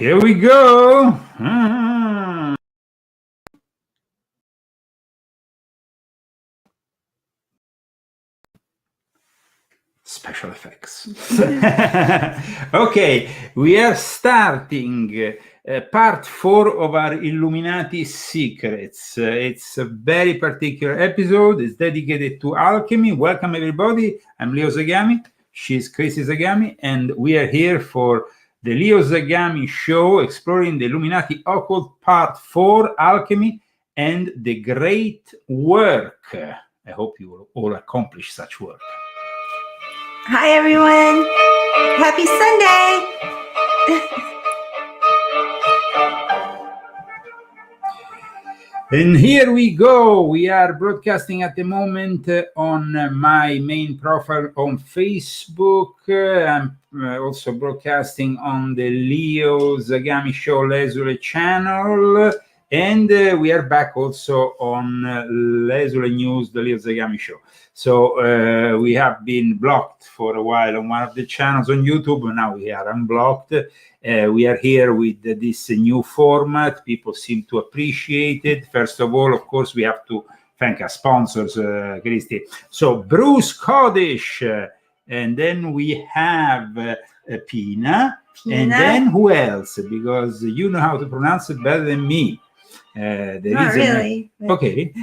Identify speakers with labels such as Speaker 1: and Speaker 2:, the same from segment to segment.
Speaker 1: Here we go. Ah. Special effects. Okay, we are starting part 4 of our Illuminati secrets. It's a very particular episode. It's dedicated to alchemy. Welcome, everybody. I'm Leo Zagami. She's Chrissy Zagami, and we are here for the Leo Zagami show, exploring the Illuminati Occult Part 4, Alchemy, and the Great Work. I hope you will all accomplish such work.
Speaker 2: Hi, everyone. Happy Sunday.
Speaker 1: And here we go. We are broadcasting at the moment on my main profile on Facebook. I'm also broadcasting on the Leo Zagami Show Lesule channel. And we are back also on Lesule News, the Leo Zagami Show. So we have been blocked for a while on one of the channels on YouTube, and now we are unblocked. We are here with this new format. People seem to appreciate it. First of all, of course, we have to thank our sponsors, Christy. So Bruce Codish, and then we have Pina, and then who else? Because you know how to pronounce it better than me.
Speaker 2: Not really.
Speaker 1: Okay.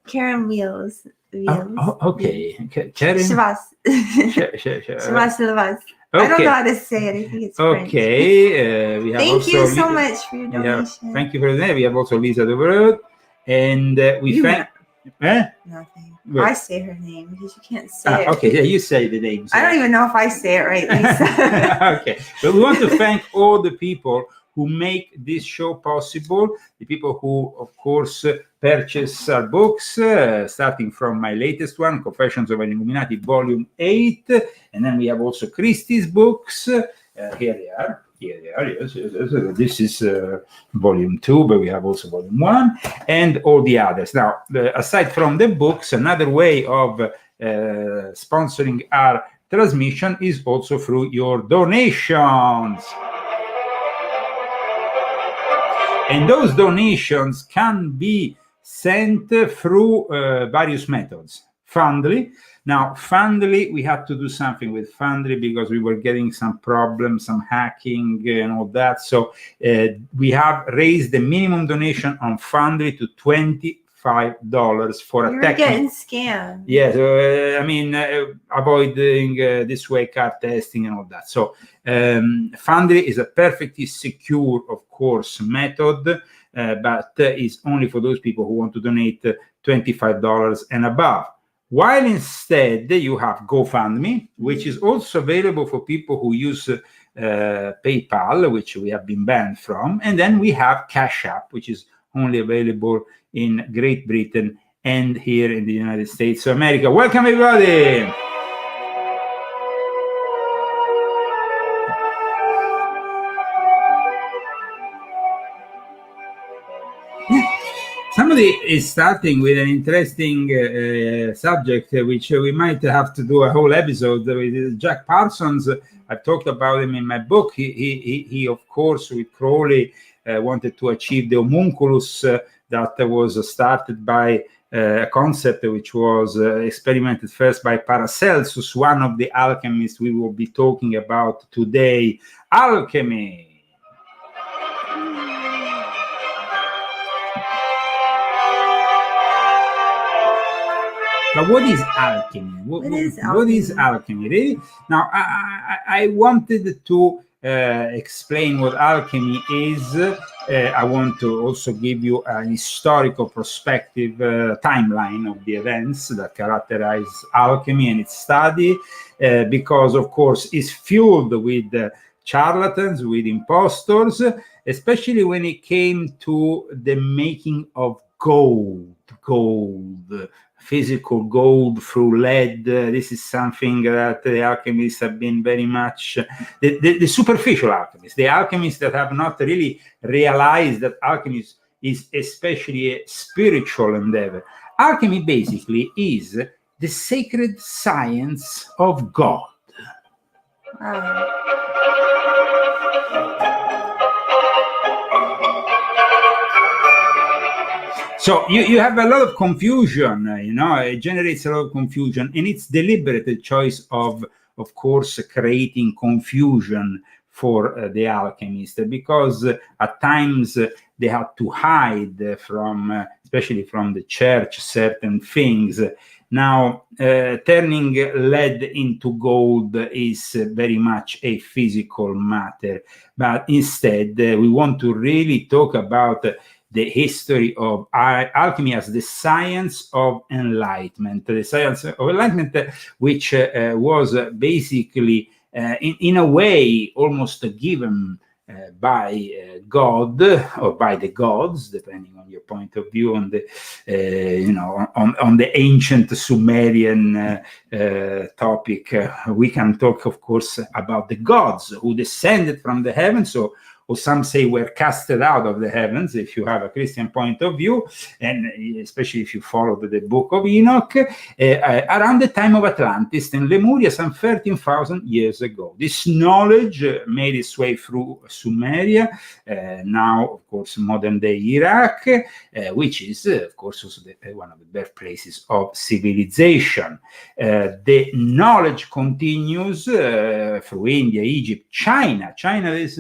Speaker 2: Karen Wheels.
Speaker 1: Okay. Karen.
Speaker 2: Shavas. Shavas Lavas. I don't know how to say it. I think it's French.
Speaker 1: Okay. We have
Speaker 2: thank you so much for your donation.
Speaker 1: Thank you for that. We have also Lisa de World. And we thank...
Speaker 2: Nothing.
Speaker 1: What?
Speaker 2: I say her name because you can't say it.
Speaker 1: Okay, yeah, you say the name.
Speaker 2: I don't even know if I say it right, Lisa.
Speaker 1: Okay, but we want to thank all the people who make this show possible, the people who, of course, purchase our books, starting from my latest one, Confessions of an Illuminati, Volume 8, and then we have also Christie's books. Here they are. Yes. This is Volume 2, but we have also Volume 1, and all the others. Now, aside from the books, another way of sponsoring our transmission is also through your donations. And those donations can be sent through various methods. Fundly. Now, Fundly, we had to do something with Fundly because we were getting some problems, some hacking and all that. So we have raised the minimum donation on Fundly to $25 for a
Speaker 2: You're getting scammed.
Speaker 1: Yes, avoiding this way card testing and all that. So Fundly is a perfectly secure, of course, method, but is only for those people who want to donate $25 and above. While instead you have GoFundMe, which is also available for people who use PayPal, which we have been banned from. And then we have Cash App, which is only available in Great Britain and here in the United States of America. Welcome, everybody. Somebody is starting with an interesting subject, which we might have to do a whole episode with. Jack Parsons. I've talked about him in my book. He of course, with Crowley, wanted to achieve the homunculus that was started by a concept which was experimented first by Paracelsus, one of the alchemists we will be talking about today. Alchemy. But what is alchemy? What is alchemy? Really? Now, I wanted to explain what alchemy is. I want to also give you an historical perspective, timeline of the events that characterize alchemy and its study, because, of course, it's fueled with charlatans, with impostors, especially when it came to the making of gold, physical gold through lead. This is something that the alchemists have been very much, the superficial alchemists, the alchemists that have not really realized that alchemy is especially a spiritual endeavor. Alchemy basically is the sacred science of God. So you have a lot of confusion, it generates a lot of confusion, and it's deliberate choice of course, creating confusion for the alchemists, because at times they had to hide from, especially from the church, certain things. Now, turning lead into gold is very much a physical matter, but instead we want to really talk about the history of alchemy as the science of enlightenment, which was basically, in a way, almost given by God or by the gods, depending on your point of view on the, on the ancient Sumerian topic. We can talk, of course, about the gods who descended from the heavens, or some say were casted out of the heavens, if you have a Christian point of view, and especially if you follow the book of Enoch, around the time of Atlantis in Lemuria, some 13,000 years ago. This knowledge made its way through Sumeria, now, of course, modern-day Iraq, which is, of course, also one of the birthplaces of civilization. The knowledge continues through India, Egypt, China. China is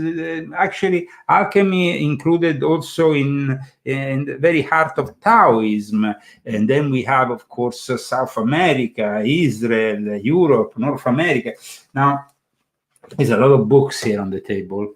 Speaker 1: actually, alchemy included also in the very heart of Taoism. And then we have, of course, South America, Israel, Europe, North America. Now, there's a lot of books here on the table.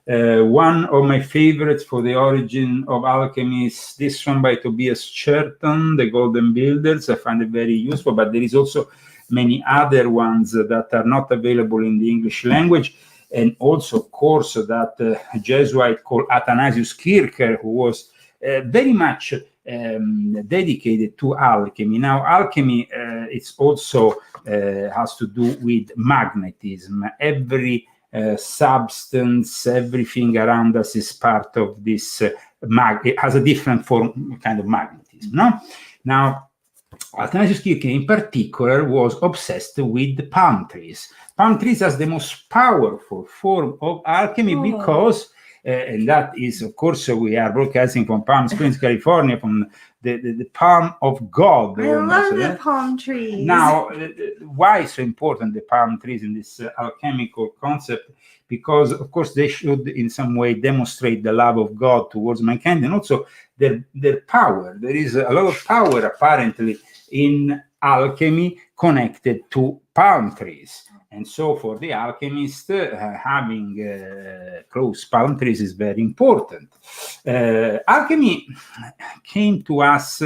Speaker 1: One of my favorites for the origin of alchemy is this one by Tobias Cherton, The Golden Builders. I find it very useful, but there is also many other ones that are not available in the English language. And also, of course, that Jesuit called Athanasius Kircher, who was very much dedicated to alchemy. Now, alchemy, it's also has to do with magnetism. Every substance, everything around us is part of this. It has a different kind of magnetism. No? Now, Athanasius Kircher, in particular, was obsessed with palm trees. Palm trees as the most powerful form of alchemy because, and that is, of course, we are broadcasting from Palm Springs, California, from the palm of God.
Speaker 2: I love the palm trees.
Speaker 1: Now, why is so important, the palm trees in this alchemical concept? Because, of course, they should in some way demonstrate the love of God towards mankind, and also their power. There is a lot of power, apparently, in alchemy connected to palm trees. And so for the alchemist, having close palm trees is very important. Alchemy came to us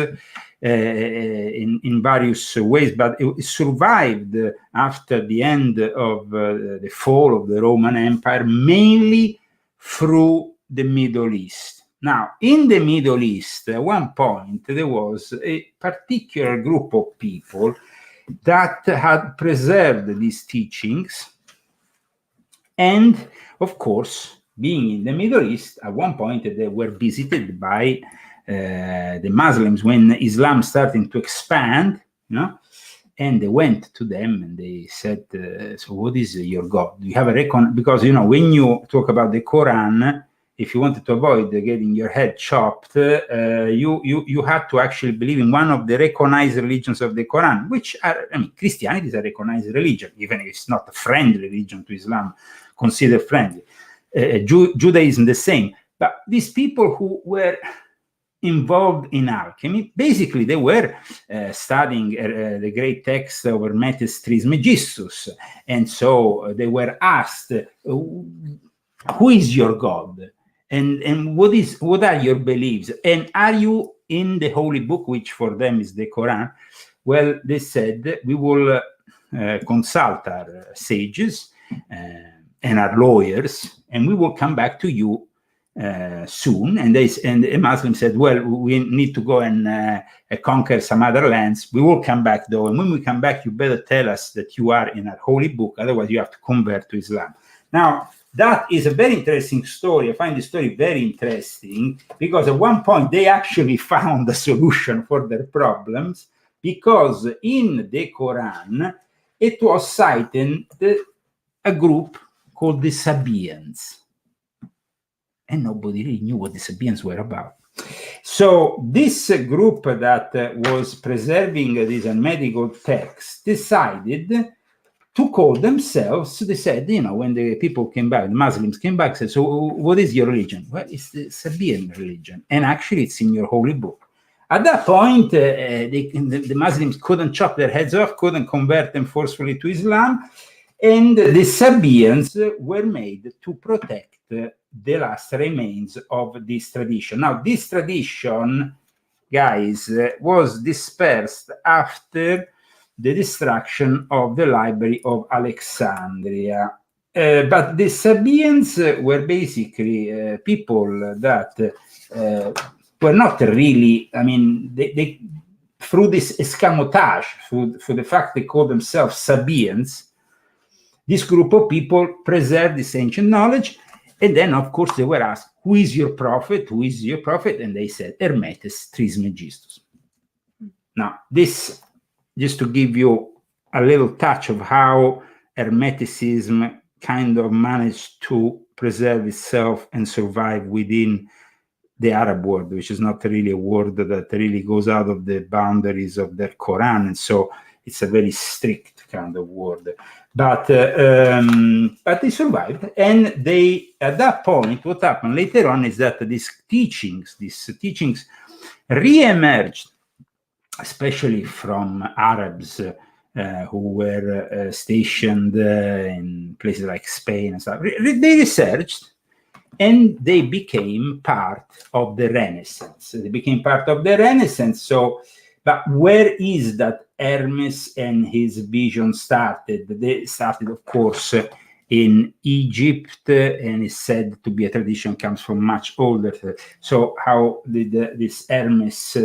Speaker 1: in various ways, but it survived after the end of the fall of the Roman Empire, mainly through the Middle East. Now, in the Middle East, at one point, there was a particular group of people that had preserved these teachings. And, of course, being in the Middle East, at one point, they were visited by the Muslims when Islam started to expand, and they went to them and they said, so what is your God? Do you have a because, when you talk about the Quran, if you wanted to avoid getting your head chopped, you had to actually believe in one of the recognized religions of the Quran, which are, Christianity is a recognized religion, even if it's not a friendly religion to Islam, considered friendly. Judaism, the same. But these people who were involved in alchemy, basically they were studying the great text of Hermetes Trismegistus. And so they were asked, who is your God? And what are your beliefs? And are you in the holy book, which for them is the Quran? Well, they said, we will consult our sages and our lawyers, and we will come back to you soon. And the Muslim said, well, we need to go and conquer some other lands. We will come back, though. And when we come back, you better tell us that you are in our holy book. Otherwise, you have to convert to Islam. Now, that is a very interesting story. I find the story very interesting because at one point they actually found a solution for their problems, because in the Quran, it was cited a group called the Sabaeans. And nobody really knew what the Sabaeans were about. So this group that was preserving these medical texts decided to call themselves, they said, when the people came back, the Muslims came back, said, so what is your religion? Well, it's the Sabian religion. And actually, it's in your holy book. At that point, the Muslims couldn't chop their heads off, couldn't convert them forcefully to Islam. And the Sabians were made to protect the last remains of this tradition. Now, this tradition, guys, was dispersed after the destruction of the Library of Alexandria. But the Sabians were basically people that were not really, they through this escamotage, through the fact they call themselves Sabians, this group of people preserved this ancient knowledge. And then, of course, they were asked, who is your prophet? Who is your prophet? And they said, Hermetes Trismegistus. Now, this, just to give you a little touch of how Hermeticism kind of managed to preserve itself and survive within the Arab world, which is not really a word that really goes out of the boundaries of their Quran. And so it's a very strict kind of word. But they survived. And they, at that point, what happened later on is that these teachings re-emerged, especially from Arabs who were stationed in places like Spain and stuff. They researched, and they became part of the Renaissance. So, but where is that Hermes and his vision started? They started, of course, in Egypt, and it's said to be a tradition comes from much older. So how did this Hermes...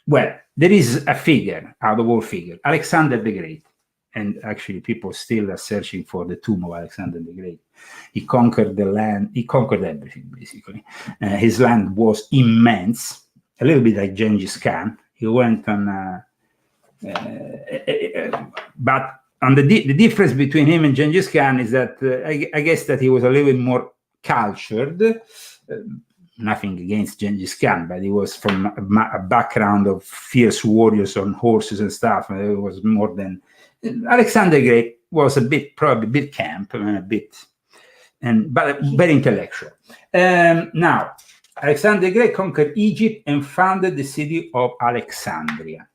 Speaker 1: well, there is a figure, out of all figures, Alexander the Great. And actually, people still are searching for the tomb of Alexander the Great. He conquered the land. He conquered everything, basically. His land was immense, a little bit like Genghis Khan. He went on... but on the difference between him and Genghis Khan is that I guess that he was a little bit more cultured. Nothing against Genghis Khan, but he was from a background of fierce warriors on horses and stuff. It was more than... Alexander the Great was probably a bit camp, but very intellectual. Now, Alexander the Great conquered Egypt and founded the city of Alexandria.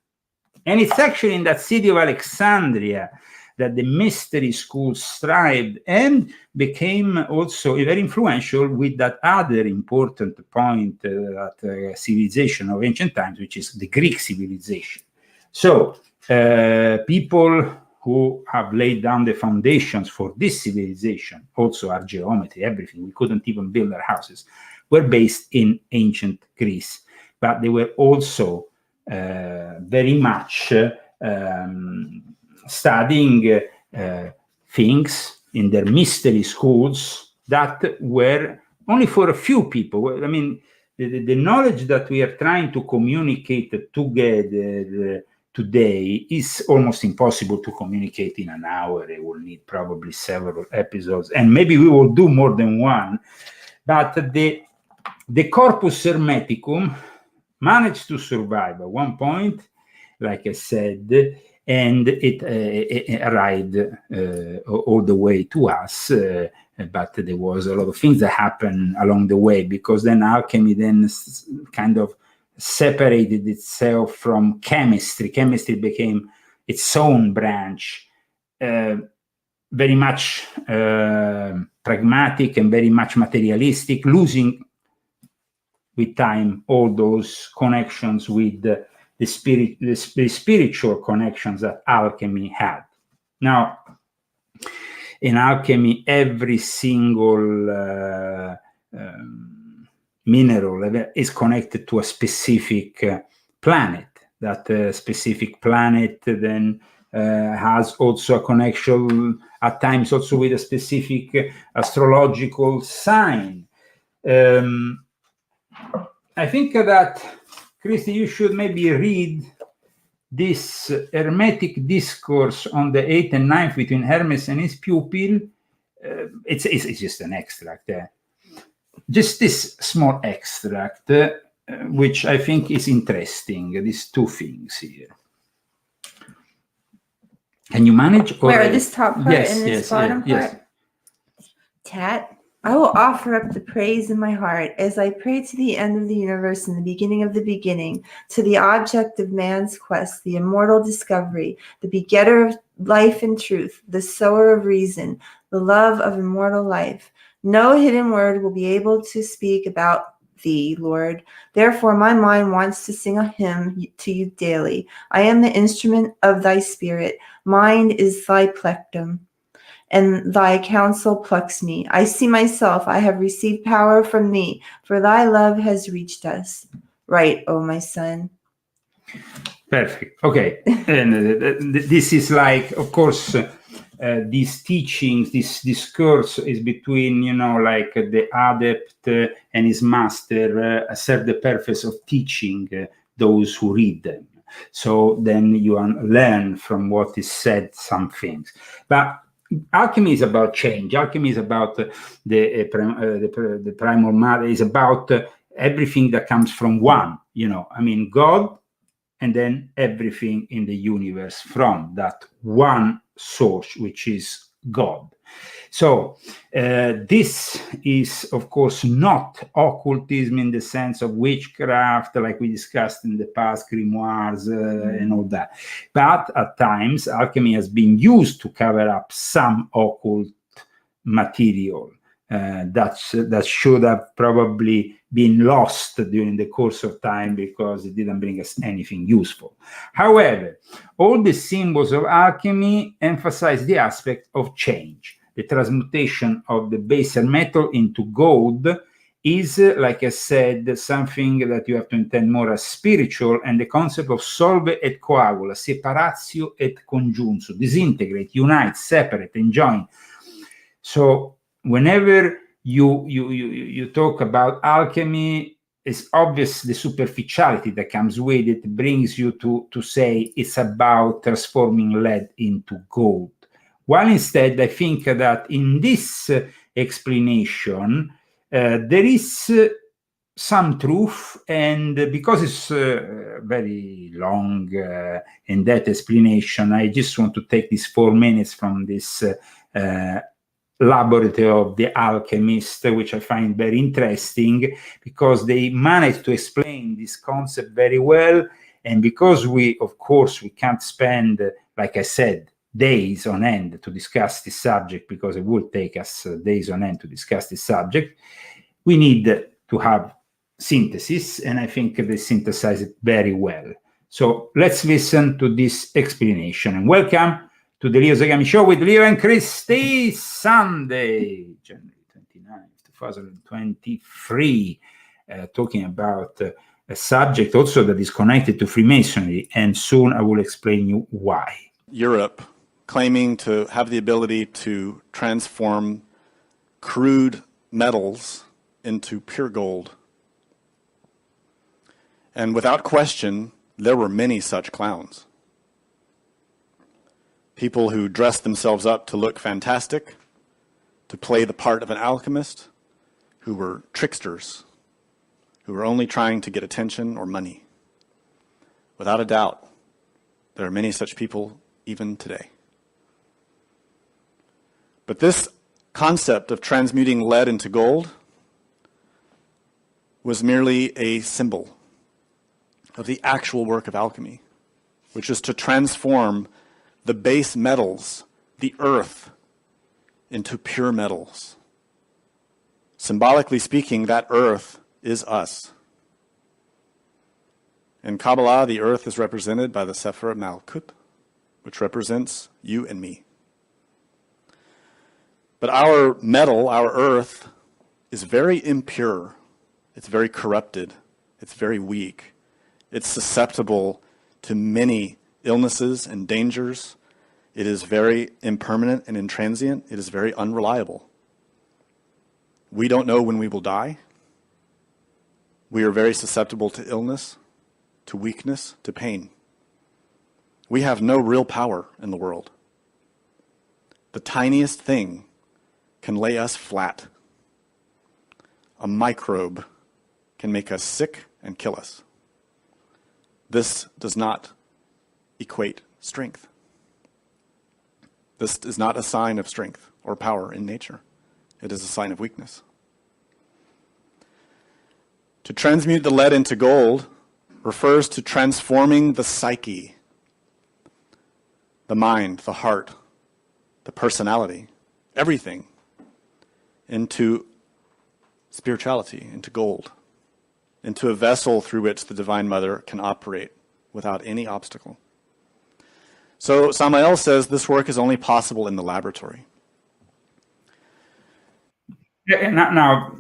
Speaker 1: And it's actually in that city of Alexandria that the mystery schools thrived and became also very influential with that other important point, that civilization of ancient times, which is the Greek civilization. So people who have laid down the foundations for this civilization, also our geometry, everything, we couldn't even build our houses, were based in ancient Greece. But they were also very much studying things in their mystery schools that were only for a few people. I mean, the knowledge that we are trying to communicate together today is almost impossible to communicate in an hour. It will need probably several episodes, and maybe we will do more than one. But the corpus hermeticum managed to survive at one point, like I said, and it arrived all the way to us. But there was a lot of things that happened along the way, because then alchemy then kind of separated itself from chemistry. Chemistry became its own branch, very much pragmatic and very much materialistic, losing with time all those connections with the spiritual connections that alchemy had. Now, in alchemy, every single mineral is connected to a specific planet. That specific planet then has also a connection at times also with a specific astrological sign. I think that, Christy, you should maybe read this Hermetic discourse on the 8th and 9th between Hermes and his pupil. It's just an extract there. just this small extract, which I think is interesting, these two things here. Can you manage?
Speaker 2: Where, this top part
Speaker 1: yes,
Speaker 2: and this
Speaker 1: yes,
Speaker 2: bottom part?
Speaker 1: Yes.
Speaker 2: Tat, I will offer up the praise in my heart as I pray to the end of the universe and the beginning of the beginning, to the object of man's quest, the immortal discovery, the begetter of life and truth, the sower of reason, the love of immortal life. No hidden word will be able to speak about thee, Lord. Therefore, my mind wants to sing a hymn to you daily. I am the instrument of thy spirit. Mine is thy plectrum, and thy counsel plucks me. I see myself. I have received power from thee, for thy love has reached us. Right, O my son.
Speaker 1: Perfect. Okay. And this is like, of course, these teachings, this discourse is between, like the adept and his master serve the purpose of teaching those who read them. So then you learn from what is said some things. But alchemy is about change. Alchemy is about the primal matter. Is about everything that comes from one. God, and then everything in the universe from that one source, which is God. So this is, of course, not occultism in the sense of witchcraft, like we discussed in the past, grimoires and all that. But at times, alchemy has been used to cover up some occult material that should have probably been lost during the course of time because it didn't bring us anything useful. However, all the symbols of alchemy emphasize the aspect of change. The transmutation of the baser metal into gold is, like I said, something that you have to intend more as spiritual, and the concept of solve et coagula, separatio et conjuncio, disintegrate, unite, separate, and join. So whenever you talk about alchemy, it's obvious the superficiality that comes with it brings you to say it's about transforming lead into gold. While instead, I think that in this explanation, there is some truth, and because it's very long in that explanation, I just want to take these 4 minutes from this laboratory of the alchemist, which I find very interesting because they managed to explain this concept very well. And because we can't spend, like I said, days on end to discuss this subject, because it will take us days on end to discuss this subject, we need to have synthesis, and I think they synthesize it very well. So let's listen to this explanation, and welcome to the Leo Zagami Show with Leo and Christy, Sunday, January 29, 2023, talking about a subject also that is connected to Freemasonry, and soon I will explain you why.
Speaker 3: Europe claiming to have the ability to transform crude metals into pure gold. And without question, there were many such clowns. People who dressed themselves up to look fantastic, to play the part of an alchemist, who were tricksters, who were only trying to get attention or money. Without a doubt, there are many such people even today. But this concept of transmuting lead into gold was merely a symbol of the actual work of alchemy, which is to transform the base metals, the earth, into pure metals. Symbolically speaking, that earth is us. In Kabbalah, the earth is represented by the Sefer Malkut, which represents you and me. But our metal, our earth, is very impure. It's very corrupted. It's very weak. It's susceptible to many illnesses and dangers. It is very impermanent and intransient. It is very unreliable. We don't know when we will die. We are very susceptible to illness, to weakness, to pain. We have no real power in the world. The tiniest thing can lay us flat. a microbe, can make us sick and kill us. This does not equate strength. This is not a sign of strength or power in nature. It is a sign of weakness. To transmute the lead into gold refers to transforming the psyche, the mind, the heart, the personality, everything, into spirituality, into gold, into a vessel through which the Divine Mother can operate without any obstacle. So Samael says this work is only possible in the laboratory.
Speaker 1: Now,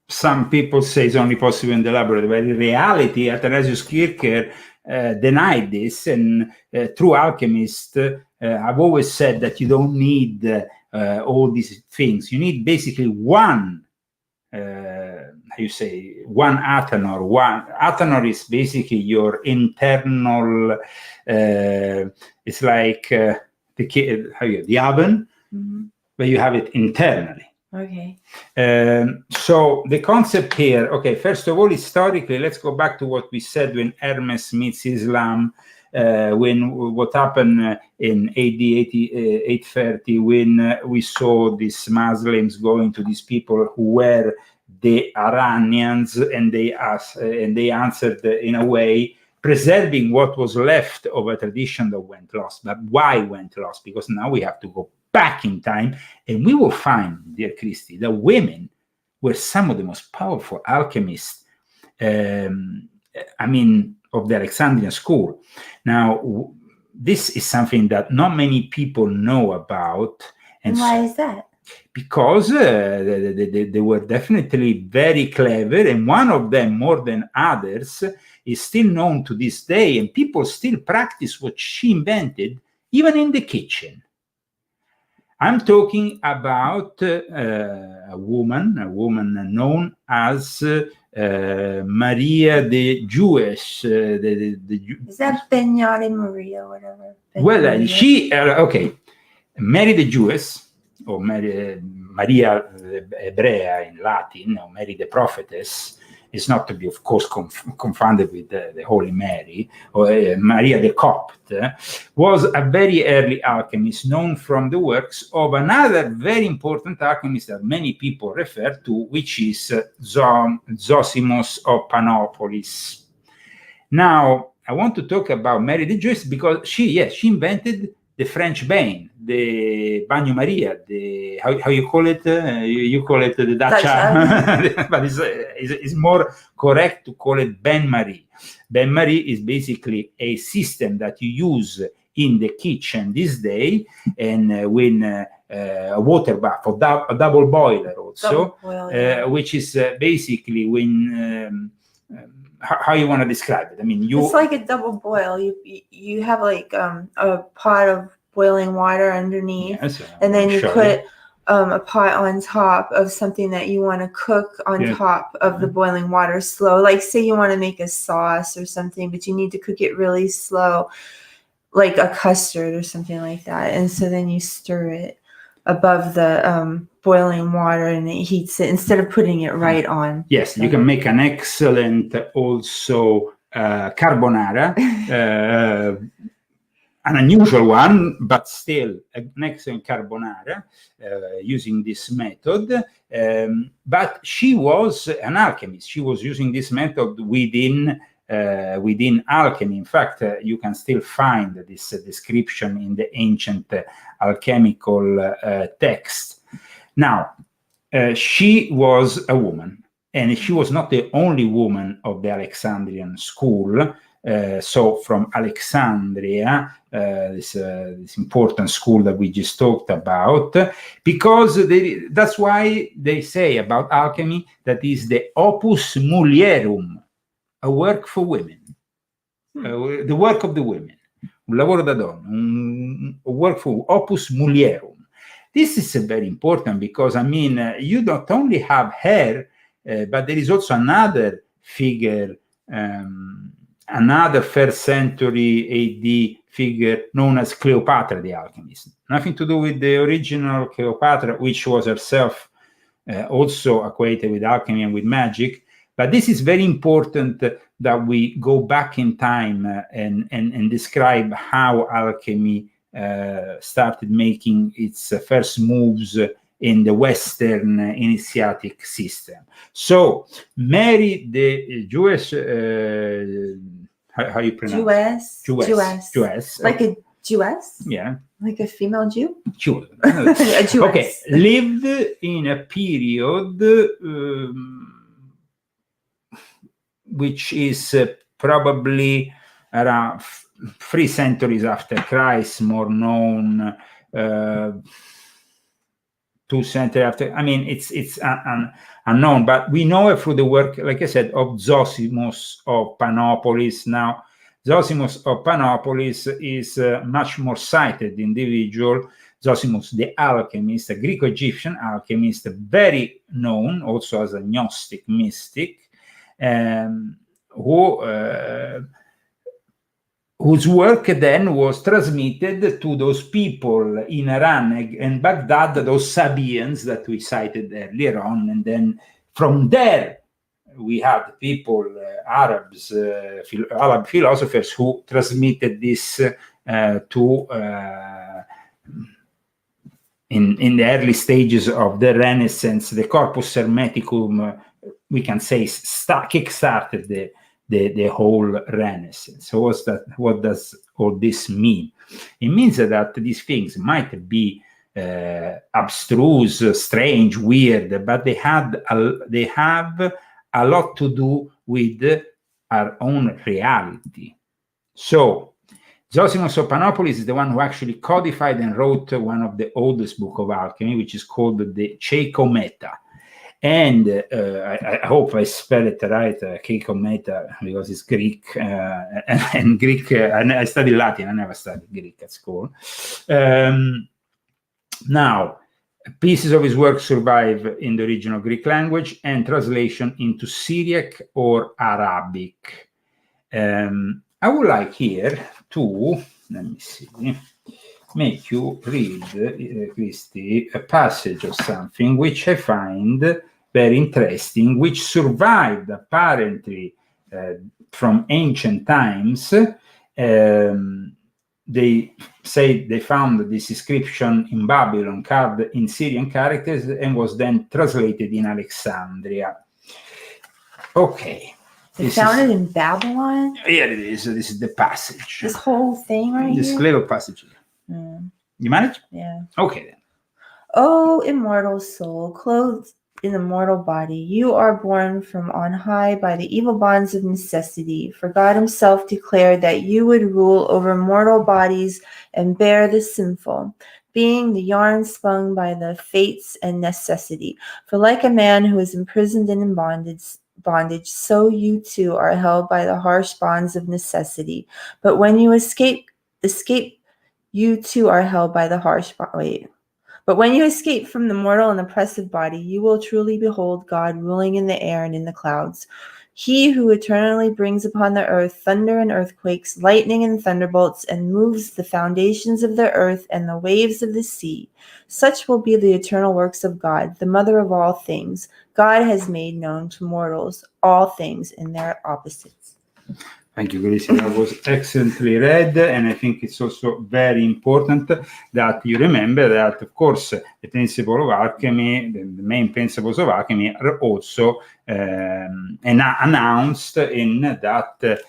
Speaker 1: some people say it's only possible in the laboratory, but in reality, Athanasius Kircher denied this, and through alchemists, I've always said that you don't need all these things. You need basically one, one athanor. One athanor is basically your internal, it's like the oven, but you have it internally.
Speaker 2: Okay.
Speaker 1: So the concept here, okay, first of all, historically, let's go back to what we said when Hermes meets Islam, what happened in AD 830, when we saw these Muslims going to these people who were the Iranians, and they answered in a way preserving what was left of a tradition that went lost. But why went lost? Because now we have to go back in time, and we will find, dear Christy, that women were some of the most powerful alchemists, of the Alexandrian school. Now, this is something that not many people know about.
Speaker 2: And why is that?
Speaker 1: Because they were definitely very clever, and one of them, more than others, is still known to this day, and people still practice what she invented, even in the kitchen. I'm talking about a woman known as Maria the Jewess.
Speaker 2: Is that Benyari Maria, whatever?
Speaker 1: Well, she, Mary the Jewess, or Maria Hebrea in Latin, or Mary the Prophetess, is not to be, of course, confounded with the Holy Mary, or Maria the Copt, was a very early alchemist, known from the works of another very important alchemist that many people refer to, which is Zosimos of Panopolis. Now, I want to talk about Mary the Jewess because she invented the French vein, the Bagno Maria, the how you call it? You call it the Dacia, but it's more correct to call it bain marie. Bain marie is basically a system that you use in the kitchen this day, and when a water bath, or a double boiler also, which is basically when. How you want to describe it? I mean,
Speaker 2: it's like a double boil. You have like a pot of boiling water underneath, and then you put a pot on top of something that you want to cook on top of the boiling water slow. Like say you want to make a sauce or something, but you need to cook it really slow, like a custard or something like that. And so then you stir it above the boiling water, and it heats it instead of putting it right on.
Speaker 1: Yes, you can make an excellent also carbonara, an unusual one, but still an excellent carbonara using this method. But she was an alchemist. She was using this method within alchemy. In fact, you can still find this description in the ancient alchemical text. Now, she was a woman, and she was not the only woman of the Alexandrian school. So from Alexandria, this important school that we just talked about, because that's why they say about alchemy that is the opus mulierum, a work for women, the work of the women, un lavoro da donna, a work for opus mulierum. This is very important because, I mean, you not only have her, but there is also another figure, another 1st century AD figure known as Cleopatra the alchemist. Nothing to do with the original Cleopatra, which was herself also equated with alchemy and with magic. But this is very important that we go back in time and describe how alchemy started making its first moves in the Western initiatic system. So Mary, the Jewish, how you pronounce Jewess,
Speaker 2: like a Jewess,
Speaker 1: yeah,
Speaker 2: like a female Jew,
Speaker 1: Jew.
Speaker 2: a Jewess.
Speaker 1: Okay, lived in a period which is probably around 3 centuries after Christ, more known 2 centuries after. I mean, it's unknown, but we know it through the work, like I said, of Zosimus of Panopolis. Now, Zosimus of Panopolis is a much more cited individual. Zosimus the alchemist, a Greek-Egyptian alchemist, very known also as a Gnostic mystic, whose work then was transmitted to those people in Iran and Baghdad, those Sabians that we cited earlier on. And then from there, we had people, Arabs, Arab philosophers who transmitted this to in the early stages of the Renaissance. The Corpus Hermeticum, we can say, kick-started the whole Renaissance. So what does all this mean? It means that these things might be abstruse, strange, weird, but they have a lot to do with our own reality. So Zosimus of Panopolis is the one who actually codified and wrote one of the oldest books of alchemy, which is called the Keikometra. And I hope I spell it right, Keikometra, because it's Greek, and Greek, I studied Latin, I never studied Greek at school. Now, pieces of his work survive in the original Greek language and translation into Syriac or Arabic. I would like here to, let me see, make you read, Christy, a passage of something which I find very interesting, which survived apparently from ancient times. They say they found this inscription in Babylon carved in Syrian characters and was then translated in Alexandria. Okay.
Speaker 2: They found it in Babylon?
Speaker 1: Here it is. This is the passage.
Speaker 2: This whole thing right here?
Speaker 1: This little passage. You manage?
Speaker 2: Yeah.
Speaker 1: Okay then.
Speaker 2: O immortal soul, clothed in a mortal body, you are born from on high by the evil bonds of necessity. For God himself declared that you would rule over mortal bodies and bear the sinful, being the yarn spun by the fates and necessity. For like a man who is imprisoned and in bondage, so you too are held by the harsh bonds of necessity. But when you escape, you too are held by the harsh But when you escape from the mortal and oppressive body, you will truly behold God ruling in the air and in the clouds. He who eternally brings upon the earth thunder and earthquakes, lightning and thunderbolts, and moves the foundations of the earth and the waves of the sea. Such will be the eternal works of God, the mother of all things. God has made known to mortals all things in their opposites.
Speaker 1: Thank you, Gracie. That was excellently read, and I think it's also very important that you remember that, of course, the principle of alchemy, the main principles of alchemy, are also announced in that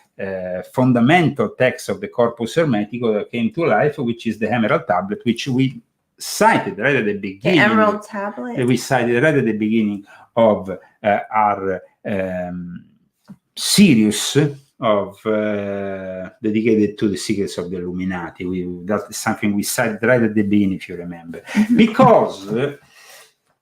Speaker 1: fundamental text of the Corpus Hermeticum that came to life, which is the Emerald Tablet, which we cited right at the beginning.
Speaker 2: The Emerald Tablet?
Speaker 1: We cited right at the beginning of our series of dedicated to the secrets of the Illuminati. That's something we said right at the beginning, if you remember. Because,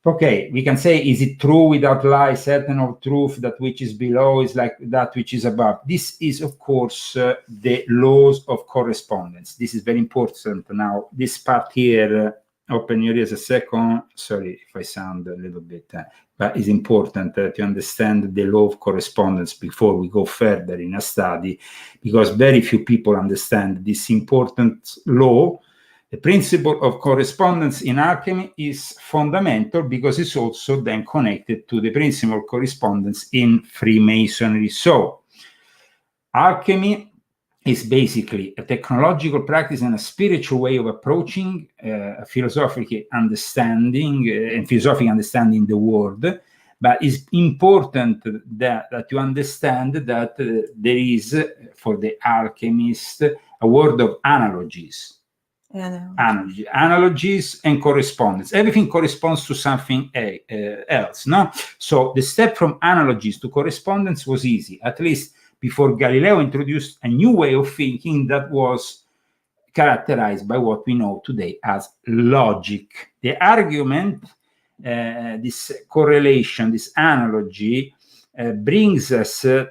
Speaker 1: okay, we can say, is it true without lie, certain of truth, that which is below is like that which is above? This is, of course, the laws of correspondence. This is very important. Now, this part here, open your ears a second. Sorry if I sound a little bit... but it's important to understand the law of correspondence before we go further in a study, because very few people understand this important law, The principle of correspondence in alchemy is fundamental because it's also then connected to the principle of correspondence in Freemasonry. So, alchemy is basically a technological practice and a spiritual way of approaching a philosophical understanding and philosophical understanding the world. But it's important that you understand that there is, for the alchemist, a world of analogies. Analogies and correspondence. Everything corresponds to something else, no? So the step from analogies to correspondence was easy, at least before Galileo introduced a new way of thinking that was characterized by what we know today as logic. The argument, this correlation, this analogy, brings us to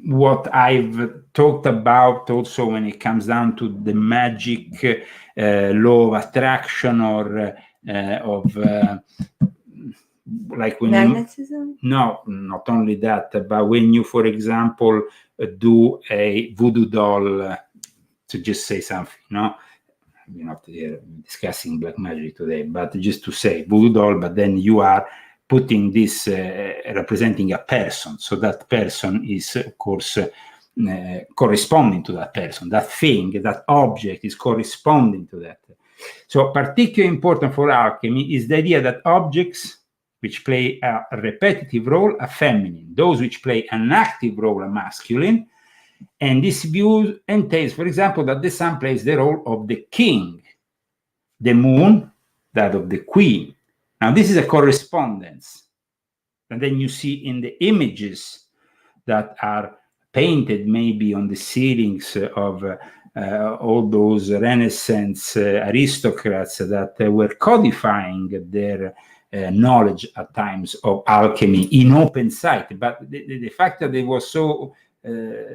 Speaker 1: what I've talked about also when it comes down to the magic law of attraction or of like when
Speaker 2: magnetism?
Speaker 1: No, not only that, but when you, for example, do a voodoo doll, to just say something, no? We're not discussing black magic today, but just to say voodoo doll, but then you are putting this representing a person. So that person is, of course, corresponding to that person. That thing, that object is corresponding to that. So particularly important for alchemy is the idea that objects which play a repetitive role are feminine, those which play an active role are masculine. And this view entails, for example, that the sun plays the role of the king, the moon, that of the queen. Now, this is a correspondence. And then you see in the images that are painted maybe on the ceilings of all those Renaissance aristocrats that were codifying their knowledge at times of alchemy in open sight. But the fact that it was so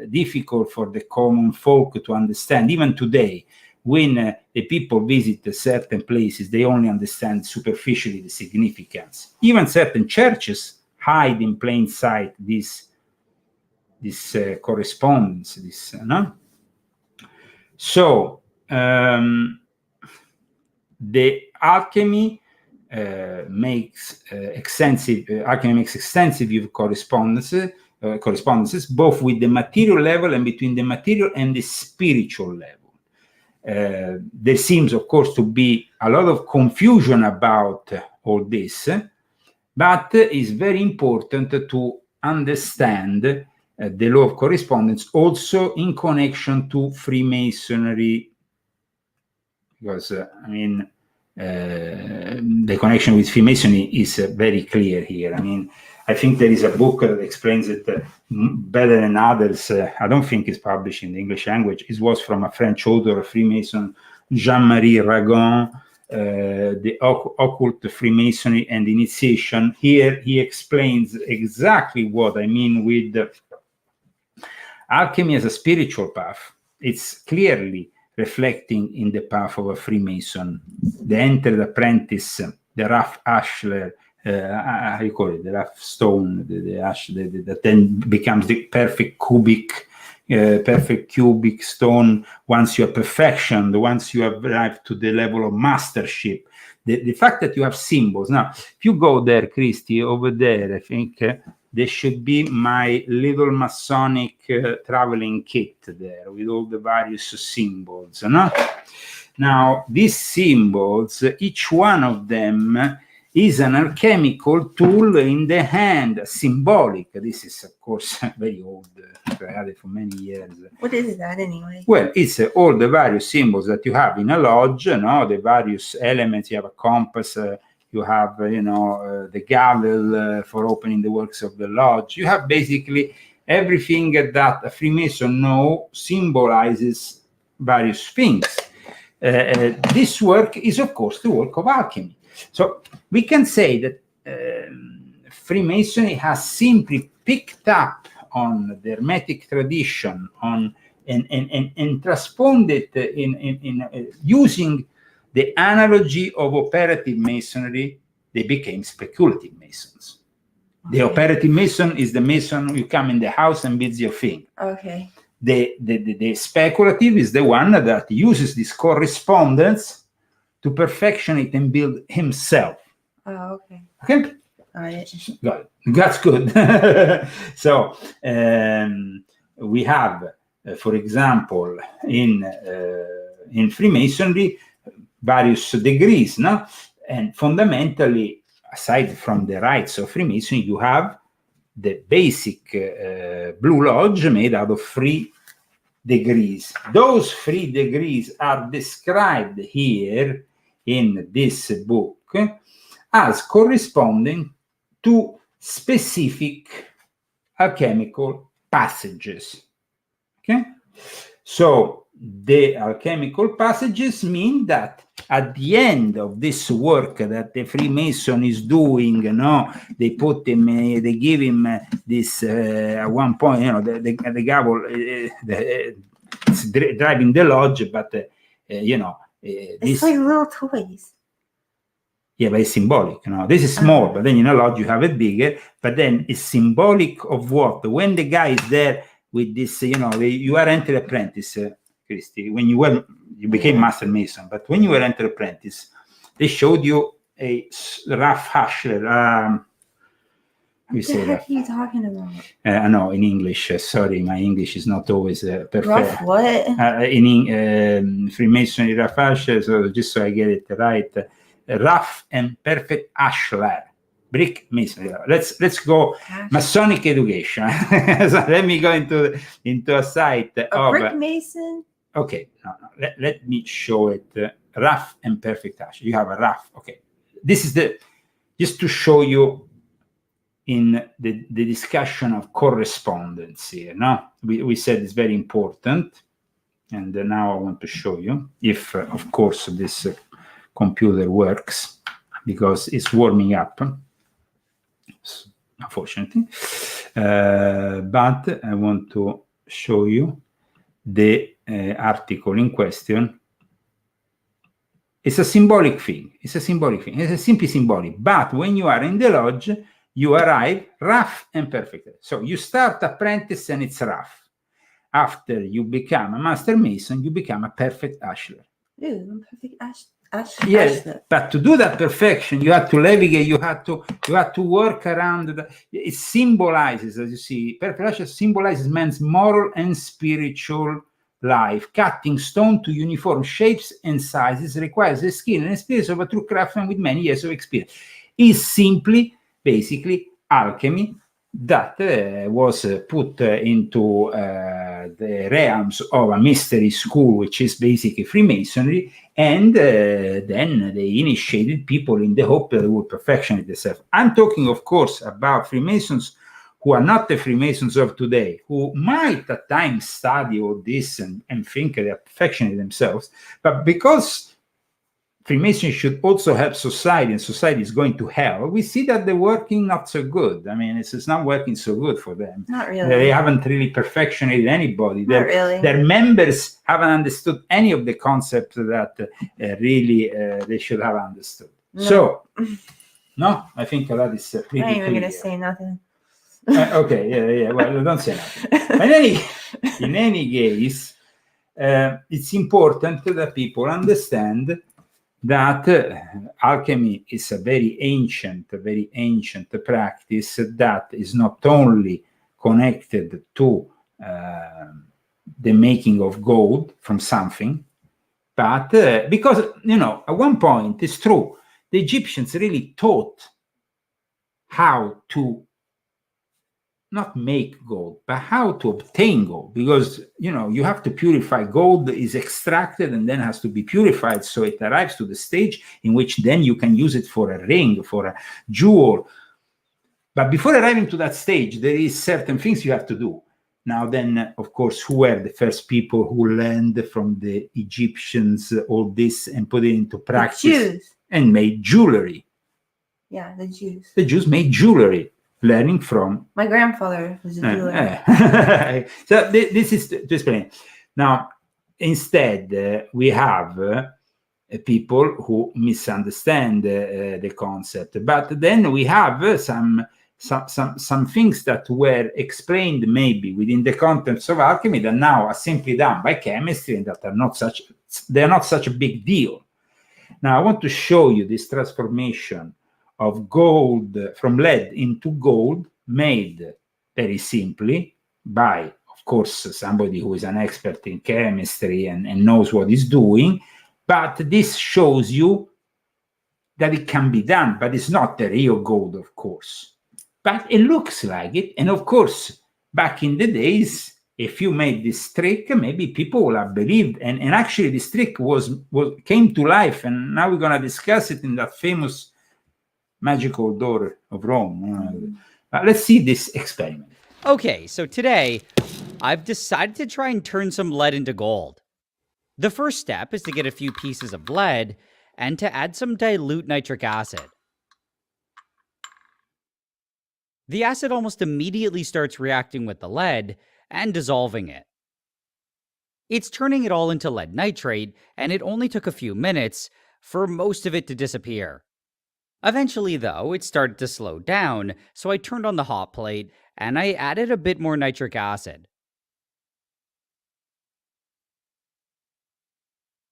Speaker 1: difficult for the common folk to understand, even today, when the people visit certain places, they only understand superficially the significance. Even certain churches hide in plain sight this correspondence. No? So the alchemy makes extensive use of correspondences, both with the material level and between the material and the spiritual level. There seems, of course, to be a lot of confusion about all this, but it's very important to understand the law of correspondence also in connection to Freemasonry, because, the connection with Freemasonry is very clear here. I think there is a book that explains it better than others. I don't think it's published in the English language. It was from a French author, a Freemason, Jean-Marie Ragon, The Occult, Freemasonry and Initiation. Here he explains exactly what I mean with alchemy as a spiritual path. It's clearly reflecting in the path of a Freemason. The entered apprentice, the rough ashlar, how you call it, the rough stone, the ash that then becomes the perfect cubic stone once you have perfection, once you have arrived to the level of mastership. The fact that you have symbols. Now, if you go there, Christy, over there, I think there should be my little Masonic traveling kit there with all the various symbols. No? Now, these symbols, each one of them is an alchemical tool in the hand, symbolic. This is, of course, very old. I had it for many years.
Speaker 2: What is that anyway?
Speaker 1: Well, it's all the various symbols that you have in a lodge, the various elements. You have a compass, you have, the gavel for opening the works of the lodge. You have basically everything that a Freemason knows symbolizes various things. This work is, of course, the work of alchemy. So we can say that Freemasonry has simply picked up on the Hermetic tradition and transformed it in using the analogy of operative masonry. They became speculative masons. The operative Mason is the Mason who come in the house and builds your thing.
Speaker 2: Okay.
Speaker 1: The speculative is the one that uses this correspondence to perfectionate and build himself.
Speaker 2: Oh, okay.
Speaker 1: Okay?
Speaker 2: Got it.
Speaker 1: Got it. That's good. So we have, for example, in Freemasonry, various degrees, no? And fundamentally, aside from the rites of Freemasonry, you have the basic Blue Lodge made out of 3 degrees. Those 3 degrees are described here in this book as corresponding to specific alchemical passages. Okay? So the alchemical passages mean that at the end of this work that the Freemason is doing, they put him, they give him this at one point, the gavel driving the lodge, but
Speaker 2: it's like little toys.
Speaker 1: Yeah, but it's symbolic. This is small, but then lodge you have it bigger. But then it's symbolic of what? When the guy is there with this, you are enter apprentice. Christy, when you became Master Mason, but when you were enter apprentice, they showed you a rough hashler.
Speaker 2: What the heck are you talking about?
Speaker 1: I know in English. Sorry, my English is not always perfect.
Speaker 2: Rough what?
Speaker 1: In Freemasonry, rough hashler. So just so I get it right, rough and perfect ashlar. Brick Masonry. Let's go Masonic education. So let me go into a site of
Speaker 2: brick mason.
Speaker 1: Okay, no. Let me show it. Rough and perfect ash. You have a rough. Okay, this is just to show you in the discussion of correspondence here. No, we said it's very important, and now I want to show you if, of course, this computer works because it's warming up. Unfortunately, but I want to show you the article in question. It's a symbolic thing. It's simply symbolic. But when you are in the lodge, you arrive rough and perfect. So you start apprentice and it's rough. After you become a Master Mason, you become a perfect ashlar.
Speaker 2: Ooh, perfect ashlar.
Speaker 1: Yes, but to do that perfection, you have to navigate. You have to work around. It symbolizes, as you see, perfect symbolizes man's moral and spiritual life. Cutting stone to uniform shapes and sizes requires the skill and experience of a true craftsman with many years of experience. Is simply, basically, alchemy that was put into the realms of a mystery school, which is basically Freemasonry, and then they initiated people in the hope that they would perfectionate themselves. I'm talking, of course, about Freemasons who are not the Freemasons of today, who might at times study all this and think they are perfectioning themselves, but because Freemasonry should also help society, and society is going to hell, we see that they're working not so good. I mean, it's not working so good for them.
Speaker 2: Not really.
Speaker 1: They haven't really perfectionated anybody.
Speaker 2: Not really.
Speaker 1: Their members haven't understood any of the concepts that really they should have understood.
Speaker 2: No.
Speaker 1: So, no, I think that is pretty clear.
Speaker 2: I ain't even going to say nothing.
Speaker 1: Okay, yeah. Well, don't say nothing. In any case, it's important that people understand that alchemy is a very ancient practice that is not only connected to the making of gold from something, but because, at one point, it's true, the Egyptians really taught how to not make gold, but how to obtain gold, because you have to purify. Gold is extracted and then has to be purified, so it arrives to the stage in which then you can use it for a ring, for a jewel. But before arriving to that stage, there is certain things you have to do. Now then, of course, who were the first people who learned from the Egyptians all this and put it into practice?
Speaker 2: The Jews.
Speaker 1: And made jewelry.
Speaker 2: Yeah, the Jews.
Speaker 1: The Jews made jewelry. Learning from
Speaker 2: my grandfather was a jeweler.
Speaker 1: So this is to explain. Now, instead, we have people who misunderstand the concept, but then we have some some things that were explained maybe within the contents of alchemy that now are simply done by chemistry and that are not such a big deal. Now I want to show you this transformation of gold from lead into gold, made very simply by, of course, somebody who is an expert in chemistry and knows what he's doing. But this shows you that it can be done, but it's not the real gold, of course. But it looks like it. And of course, back in the days, if you made this trick, maybe people will have believed. And actually, this trick came to life. And now we're going to discuss it in that famous magical door of Rome. Let's see this experiment.
Speaker 4: Okay, so today, I've decided to try and turn some lead into gold. The first step is to get a few pieces of lead and to add some dilute nitric acid. The acid almost immediately starts reacting with the lead and dissolving it. It's turning it all into lead nitrate, and it only took a few minutes for most of it to disappear. Eventually, though, it started to slow down, so I turned on the hot plate and I added a bit more nitric acid.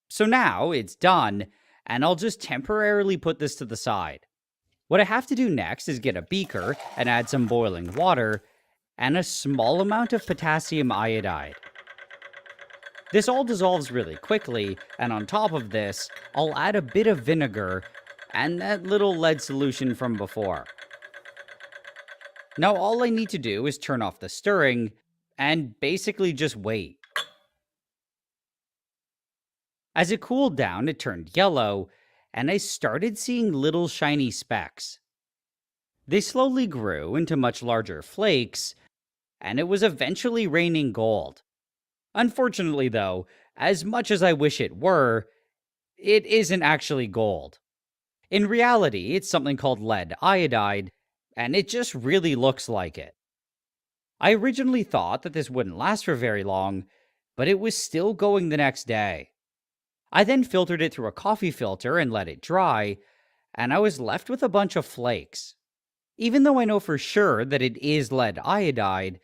Speaker 4: So now it's done, and I'll just temporarily put this to the side. What I have to do next is get a beaker and add some boiling water and a small amount of potassium iodide. This all dissolves really quickly, and on top of this, I'll add a bit of vinegar and that little lead solution from before. Now all I need to do is turn off the stirring and basically just wait. As it cooled down, it turned yellow, and I started seeing little shiny specks. They slowly grew into much larger flakes, and it was eventually raining gold. Unfortunately, though, as much as I wish it were, it isn't actually gold. In reality, it's something called lead iodide, and it just really looks like it. I originally thought that this wouldn't last for very long, but it was still going the next day. I then filtered it through a coffee filter and let it dry, and I was left with a bunch of flakes. Even though I know for sure that it is lead iodide,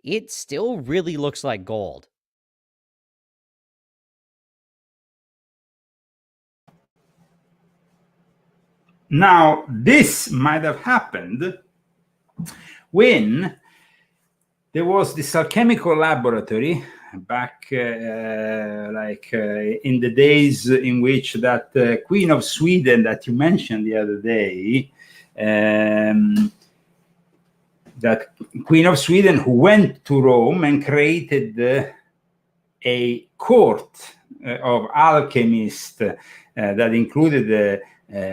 Speaker 4: it still really looks like gold.
Speaker 1: Now, this might have happened when there was this alchemical laboratory back in the days in which that Queen of Sweden that you mentioned the other day, that Queen of Sweden who went to Rome and created a court of alchemists that included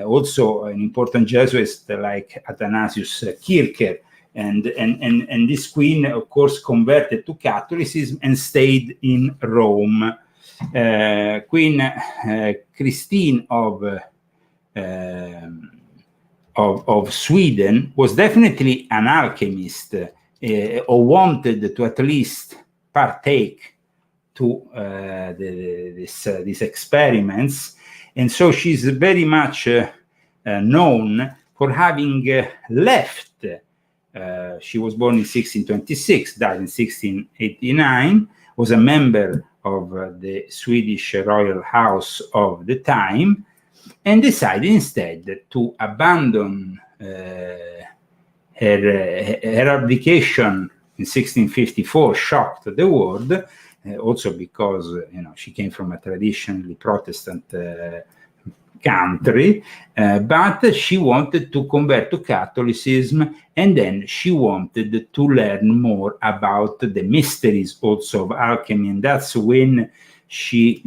Speaker 1: also an important Jesuit like Athanasius Kircher. And this queen, of course, converted to Catholicism and stayed in Rome. Queen Christine of Sweden was definitely an alchemist, or wanted to at least partake to these experiments, and so she's very much known for having left. She was born in 1626, died in 1689, was a member of the Swedish royal house of the time, and decided instead to abandon her abdication in 1654, shocked the world, also because she came from a traditionally Protestant country, but she wanted to convert to Catholicism, and then she wanted to learn more about the mysteries also of alchemy, and that's when she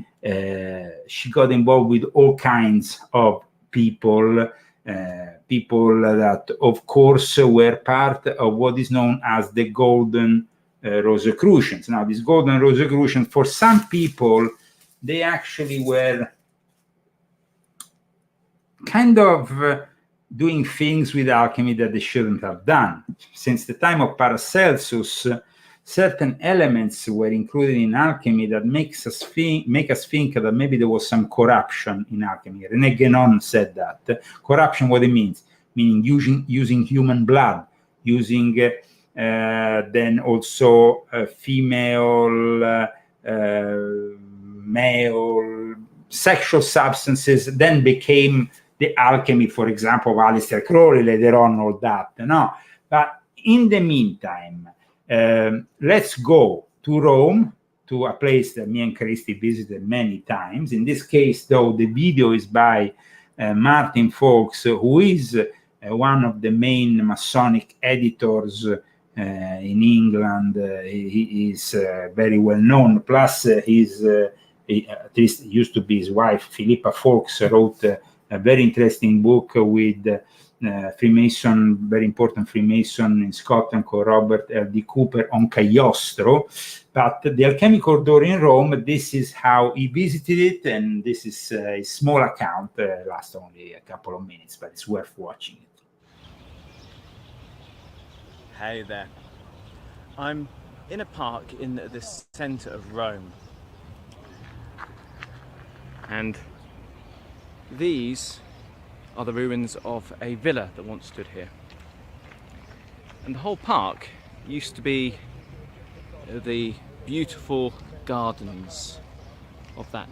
Speaker 1: got involved with all kinds of people that, of course, were part of what is known as the Golden Rosicrucians. Now, these Golden Rosicrucians, for some people, they actually were kind of doing things with alchemy that they shouldn't have done. Since the time of Paracelsus, certain elements were included in alchemy that make us think that maybe there was some corruption in alchemy. René Guénon said that. Corruption, what it means? Meaning using human blood using then also female, male sexual substances, then became the alchemy, for example, of Aleister Crowley later on, all that, no? But in the meantime, let's go to Rome, to a place that me and Christy visited many times. In this case, though, the video is by Martin Fawkes, who is one of the main Masonic editors in England. He is very well known. Plus, at least it used to be his wife, Philippa Fawkes, wrote a very interesting book with Freemason, very important Freemason in Scotland called Robert L.D. Cooper on Cagliostro. But the alchemical door in Rome, this is how he visited it, and this is a small account, lasts only a couple of minutes, but it's worth watching it.
Speaker 5: Hey there. I'm in a park in the centre of Rome. And these are the ruins of a villa that once stood here. And the whole park used to be the beautiful gardens of that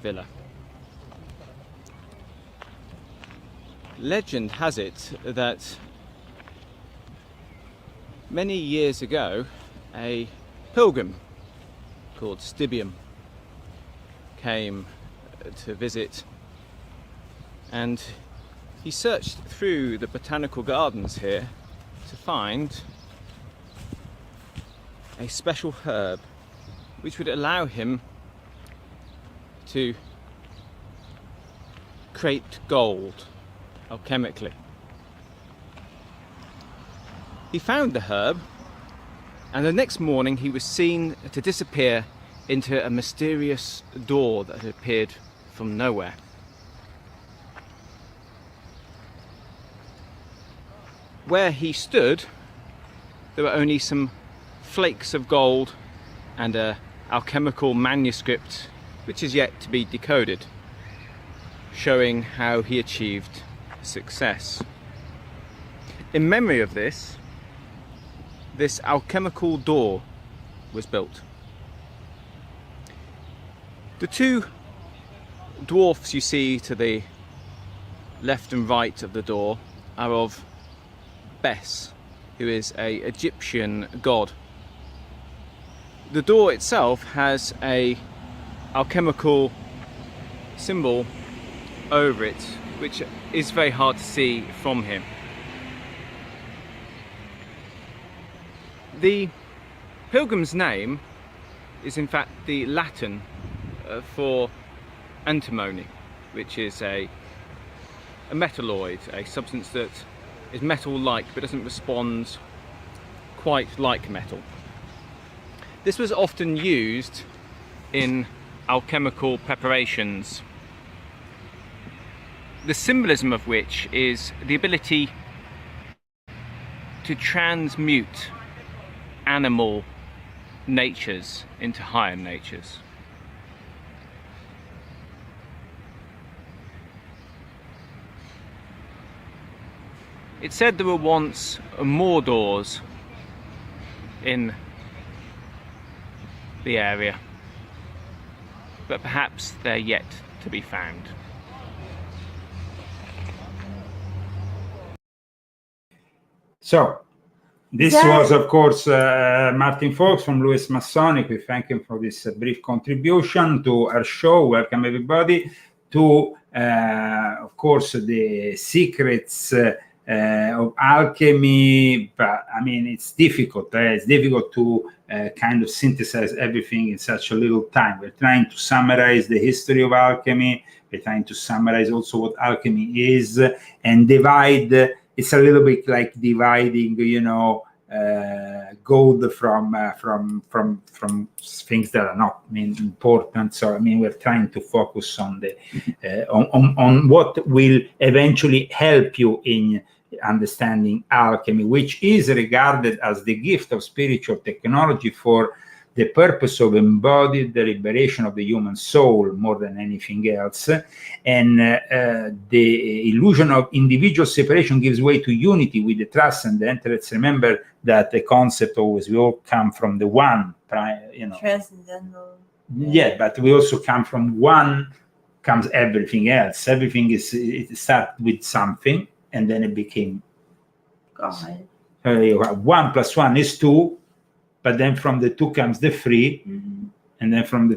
Speaker 5: villa. Legend has it that many years ago, a pilgrim called Stibium came to visit, and he searched through the botanical gardens here to find a special herb which would allow him to create gold alchemically. He found the herb, and the next morning he was seen to disappear into a mysterious door that had appeared from nowhere. Where he stood, there were only some flakes of gold and an alchemical manuscript which is yet to be decoded, showing how he achieved success. In memory of this alchemical door was built. The two dwarfs you see to the left and right of the door are of Bes, who is an Egyptian god. The door itself has a alchemical symbol over it, which is very hard to see from here. The pilgrim's name is in fact the Latin for antimony, which is a metalloid, a substance that is metal-like but doesn't respond quite like metal. This was often used in alchemical preparations, the symbolism of which is the ability to transmute animal natures into higher natures. It said there were once more doors in the area, but perhaps they're yet to be found.
Speaker 1: So, this was, of course, Martin Fawkes from Lewis Masonic. We thank him for this brief contribution to our show. Welcome, everybody, to, of course, the secrets of alchemy. But I mean, it's difficult. It's difficult to kind of synthesize everything in such a little time. We're trying to summarize the history of alchemy. We're trying to summarize also what alchemy is and divide. It's a little bit like dividing, gold from things that are not important. So I mean, we're trying to focus on the on what will eventually help you in understanding alchemy, which is regarded as the gift of spiritual technology for the purpose of embodied the liberation of the human soul more than anything else. And the illusion of individual separation gives way to unity with the transcendent. Let's remember that the concept always, we all come from the one,
Speaker 2: transcendental.
Speaker 1: Yeah, but we also come from one, comes everything else. Everything it started with something, and then it became
Speaker 2: God.
Speaker 1: You have 1 + 1 is 2, but then from the 2 comes the 3, and then from the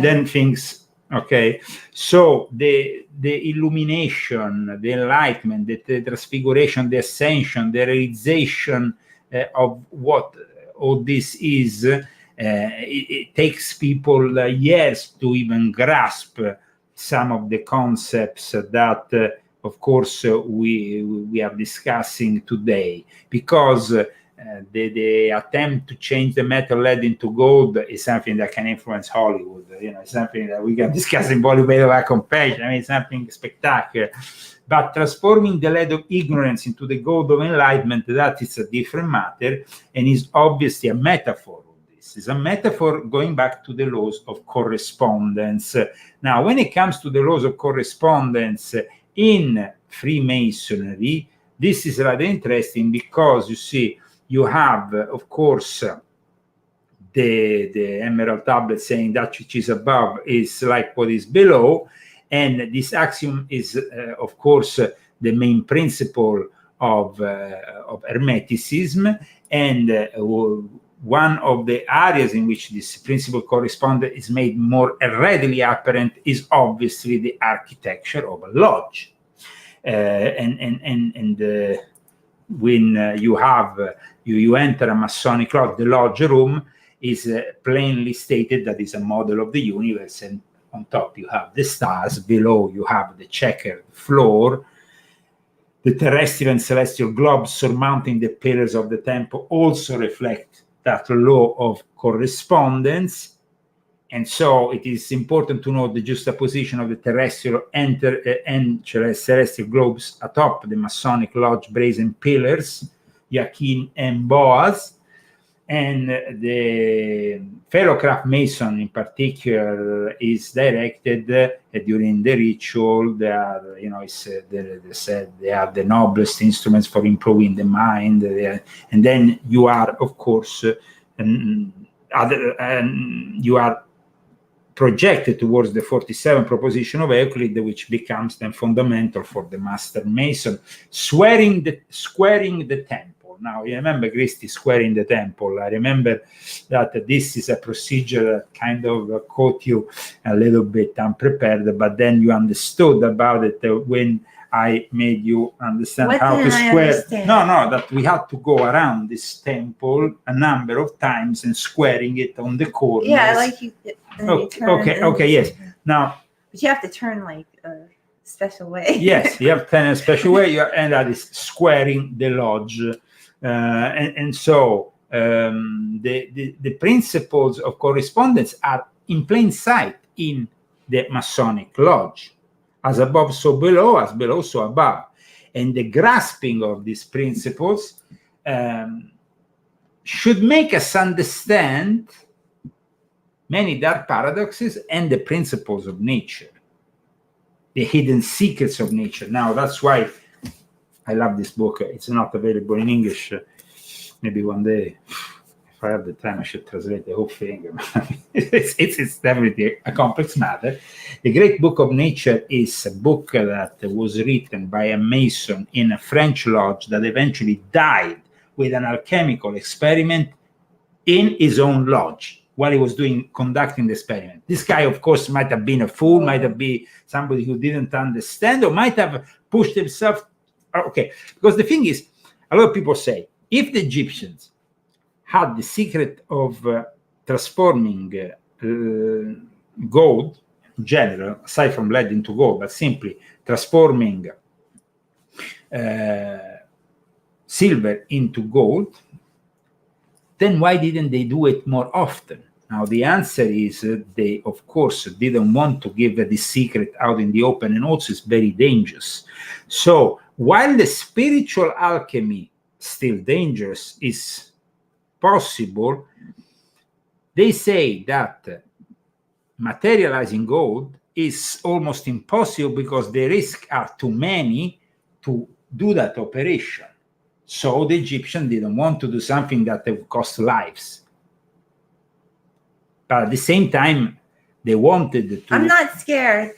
Speaker 1: then things. Okay, so the illumination, the enlightenment, the transfiguration, the ascension, the realization of what all this is, it takes people years to even grasp some of the concepts that of course we are discussing today, because the attempt to change the metal lead into gold is something that can influence Hollywood. It's something that we can discuss in Bollywood of compassion. I mean, it's something spectacular. But transforming the lead of ignorance into the gold of enlightenment, that is a different matter, and is obviously a metaphor. This is a metaphor going back to the laws of correspondence. Now, when it comes to the laws of correspondence in Freemasonry, this is rather interesting, because you see, you have, of course, the emerald tablet saying that which is above is like what is below, and this axiom is, of course, the main principle of Hermeticism, and one of the areas in which this principle correspondence is made more readily apparent is obviously the architecture of a lodge. When you have you enter a Masonic lodge, the lodge room is plainly stated that is a model of the universe, and on top you have the stars, below you have the checkered floor. The terrestrial and celestial globes surmounting the pillars of the temple also reflect that law of correspondence. And so it is important to note the juxtaposition of the terrestrial and celestial globes atop the Masonic lodge brazen pillars, Yakin and Boaz. And the fellow craft mason in particular is directed during the ritual. They are, they are the noblest instruments for improving the mind. And then you are, of course, you are projected towards the 47 proposition of Euclid, which becomes then fundamental for the master mason, squaring the temple. Now, you remember Christie squaring the temple. I remember that this is a procedure that kind of caught you a little bit unprepared, but then you understood about it when I made you understand how to square. No, that we had to go around this temple a number of times and squaring it on the corners.
Speaker 2: Yeah, like you.
Speaker 1: Okay, yes. Now,
Speaker 2: but you have to turn like a special way.
Speaker 1: Yes, you have to turn a special way, and that is squaring the lodge. So the principles of correspondence are in plain sight in the Masonic lodge. As above, so below, as below, so above. And the grasping of these principles should make us understand many dark paradoxes and the principles of nature, the hidden secrets of nature. Now, that's why I love this book. It's not available in English. Maybe one day, if I have the time, I should translate the whole thing. It's definitely a complex matter. The Great Book of Nature is a book that was written by a Mason in a French lodge that eventually died with an alchemical experiment in his own lodge while he was conducting the experiment. This guy, of course, might have been a fool, might have been somebody who didn't understand, or might have pushed himself. Okay, because the thing is, a lot of people say, if the Egyptians had the secret of transforming gold in general, aside from lead into gold, but simply transforming silver into gold, then why didn't they do it more often? Now, the answer is they, of course, didn't want to give this secret out in the open, and also it's very dangerous. So, while the spiritual alchemy, still dangerous, is possible, they say that materializing gold is almost impossible because the risks are too many to do that operation. So the Egyptians didn't want to do something that would cost lives. But at the same time, they wanted to.
Speaker 2: I'm not scared.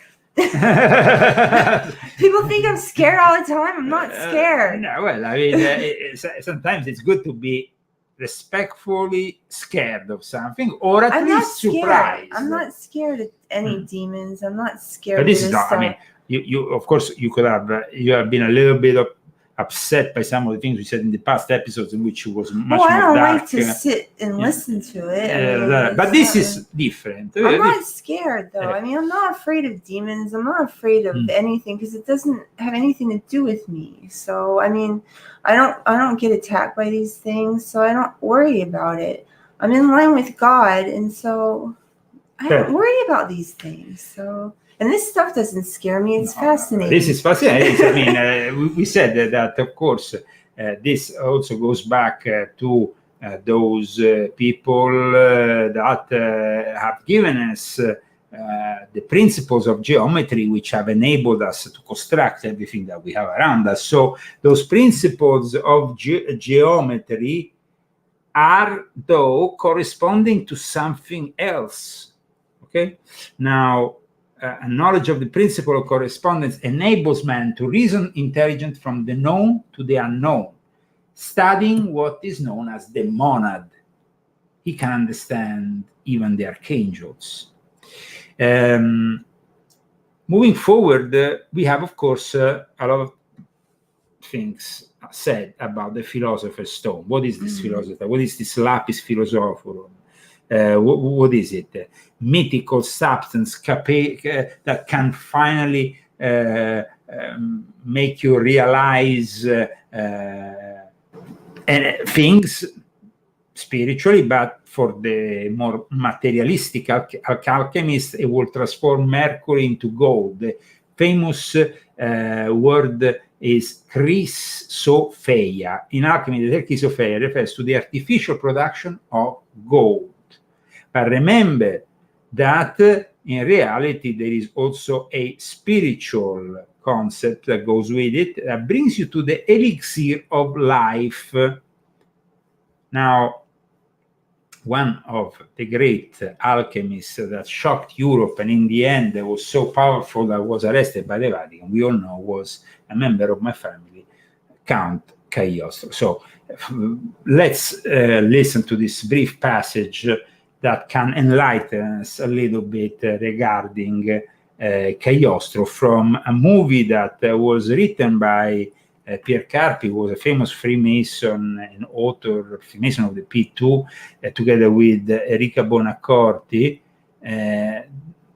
Speaker 2: People think I'm scared all the time. I'm not scared.
Speaker 1: No, well, I mean, sometimes it's good to be respectfully scared of something, or at least surprised.
Speaker 2: I'm not scared of any demons. I'm not scared.
Speaker 1: But this is not. I mean, you of course you could have you have been a little bit upset by some of the things we said in the past episodes, in which it was much more dark.
Speaker 2: I don't like to sit and listen to it. I mean,
Speaker 1: but this is different.
Speaker 2: I'm not scared, though. I mean, I'm not afraid of demons. I'm not afraid of anything because it doesn't have anything to do with me. So, I mean, I don't get attacked by these things, so I don't worry about it. I'm in line with God, and so I don't worry about these things. So. And this stuff doesn't scare me. It's fascinating.
Speaker 1: This is fascinating. I mean, we said that, of course, this also goes back to those people that have given us the principles of geometry, which have enabled us to construct everything that we have around us. So those principles of geometry are, though, corresponding to something else. Okay? Now, a knowledge of the principle of correspondence enables man to reason intelligent from the known to the unknown, studying what is known as the monad. He can understand even the archangels. Moving forward, we have, of course, a lot of things said about the philosopher's stone. What is this philosopher? What is this lapis philosophorum? What is it? Mythical substance that can finally make you realize things spiritually, but for the more materialistic alchemist, it will transform mercury into gold. The famous word is chrysopheia. In alchemy, the chrysopheia refers to the artificial production of gold. But remember that in reality, there is also a spiritual concept that goes with it, that brings you to the elixir of life. Now, one of the great alchemists that shocked Europe and in the end was so powerful that was arrested by the Vatican, we all know, was a member of my family, Count Cagliostro. So let's listen to this brief passage that can enlighten us a little bit regarding Cagliostro from a movie that was written by Pierre Carpi, who was a famous Freemason and author, Freemason of the P2, together with Enrica Bonaccorti.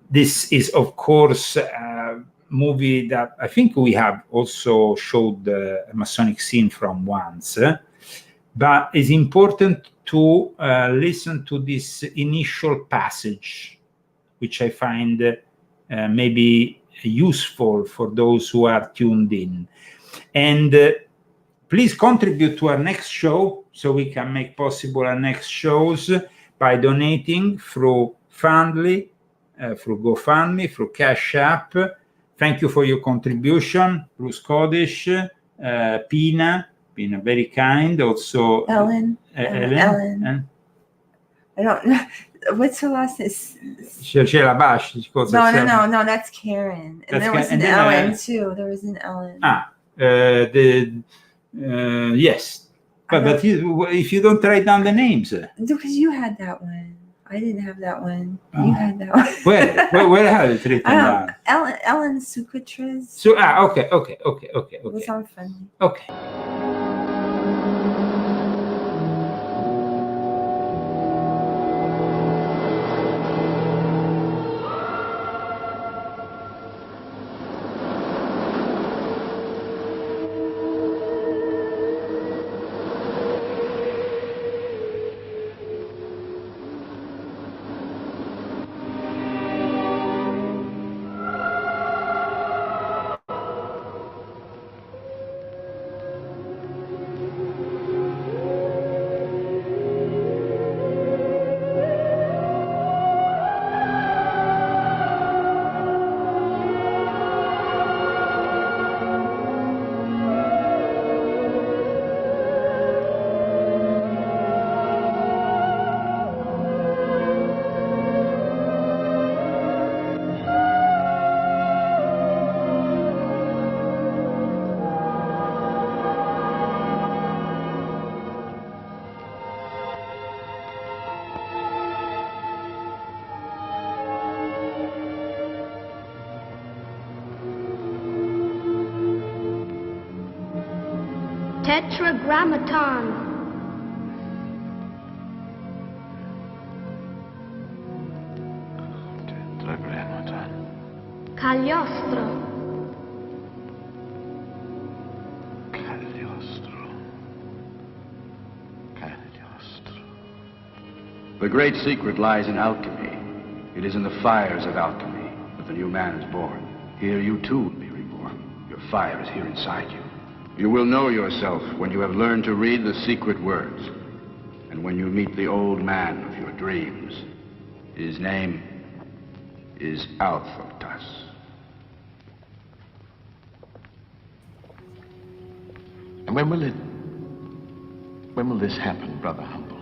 Speaker 1: This is, of course, a movie that I think we have also showed a Masonic scene from once, but it's important to listen to this initial passage, which I find maybe useful for those who are tuned in. And please contribute to our next show so we can make possible our next shows by donating through Fundly, through GoFundMe, through Cash App. Thank you for your contribution, Bruce Kodish, Pina, been very kind. Also,
Speaker 2: Ellen.
Speaker 1: Ellen.
Speaker 2: I don't know. What's her last name? No, that's Karen. And there was an Ellen, too. There was an Ellen.
Speaker 1: Yes. But if you don't write down the names.
Speaker 2: Because you had that one. I didn't have that one. You had that one.
Speaker 1: Where have it written down?
Speaker 2: Ellen Sukutras.
Speaker 1: Okay.
Speaker 2: It was on Friendly.
Speaker 1: Okay.
Speaker 6: Tetragrammaton. Cagliostro.
Speaker 7: The great secret lies in alchemy. It is in the fires of alchemy that the new man is born. Here you too will be reborn. Your fire is here inside you. You will know yourself when you have learned to read the secret words, and when you meet the old man of your dreams. His name is Alphotas.
Speaker 8: And when will this happen, Brother Humble?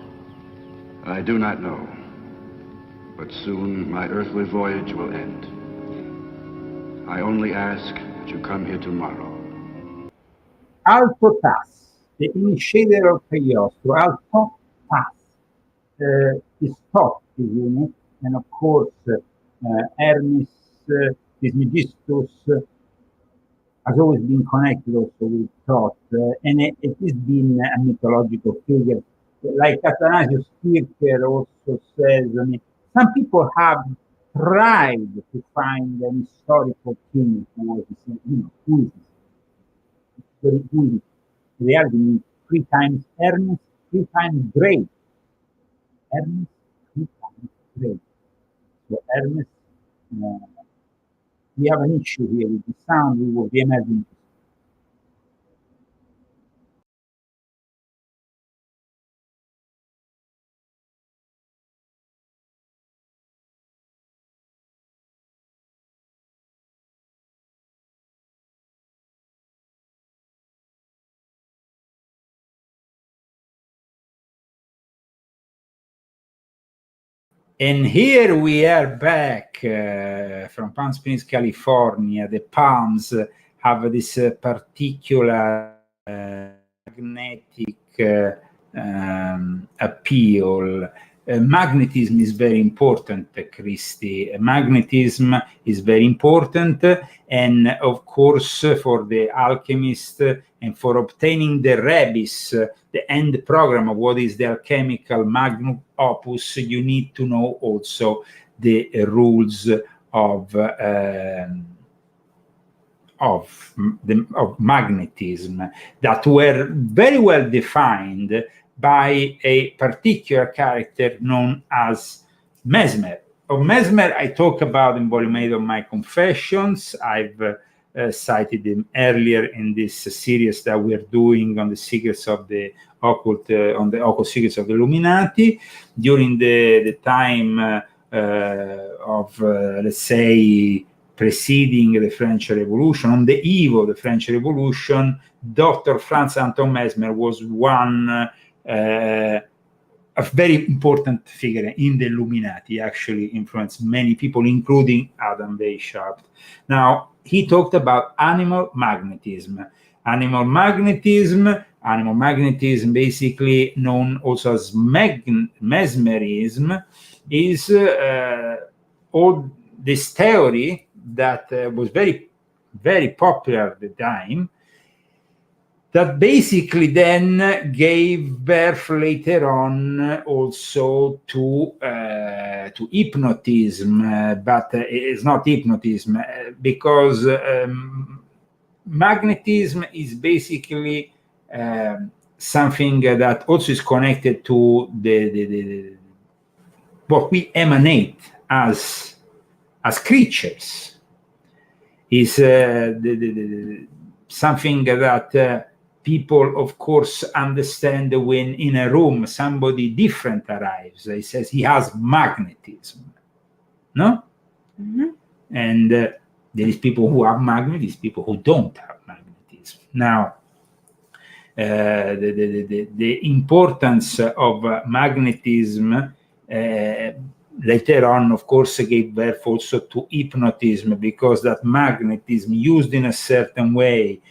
Speaker 7: I do not know, but soon my earthly voyage will end. I only ask that you come here tomorrow.
Speaker 1: Alphotas, the initiator of Cagliostro. Alphotas is top, isn't it? And of course, Hermes, Trismegistus, has always been connected also with Thoth, and it has been a mythological figure. Like Athanasius Kircher also says, I mean, some people have tried to find an historical king, who is this? Who is it? The reality means 3 times Hermes, 3 times great. Hermes, 3 times great. So Hermes, we have an issue here with the sound. We will be imagining. And here we are back from Palm Springs, California. The palms have this particular magnetic appeal. Magnetism is very important, Christy. Magnetism is very important, and of course, for the alchemist and for obtaining the rebis, the end program of what is the alchemical magnum opus, you need to know also the rules of magnetism that were very well defined by a particular character known as Mesmer. Of Mesmer, I talk about in volume 8 of my Confessions. I've cited him earlier in this series that we're doing on the secrets of the occult, on the occult secrets of the Illuminati, during the time of, let's say, preceding the French Revolution. On the eve of the French Revolution, Dr. Franz Anton Mesmer was one a very important figure in the Illuminati. Actually influenced many people, including Adam Weishaupt. Now, he talked about animal magnetism. Animal magnetism, basically known also as mesmerism, is all this theory that was very, very popular at the time, that basically then gave birth later on also to hypnotism, but it's not hypnotism, because magnetism is basically something that also is connected to the what we emanate as creatures. Is something that people, of course, understand when in a room somebody different arrives. He says he has magnetism, no? Mm-hmm. And there is people who have magnetism, people who don't have magnetism. Now, the importance of magnetism later on, of course, gave birth also to hypnotism, because that magnetism used in a certain way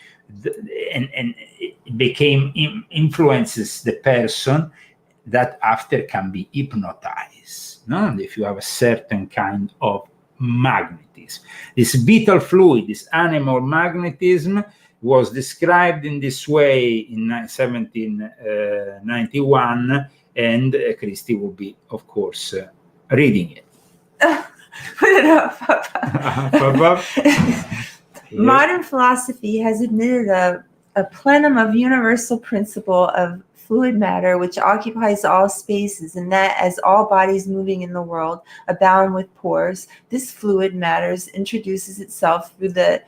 Speaker 1: and it became influences the person that after can be hypnotized. No, if you have a certain kind of magnetism, this vital fluid, this animal magnetism, was described in this way in 1791, and Christie will be, of course, reading it.
Speaker 2: Put it up.
Speaker 1: Above.
Speaker 2: Modern philosophy has admitted a plenum of universal principle of fluid matter which occupies all spaces, and that as all bodies moving in the world abound with pores, this fluid matters introduces itself through the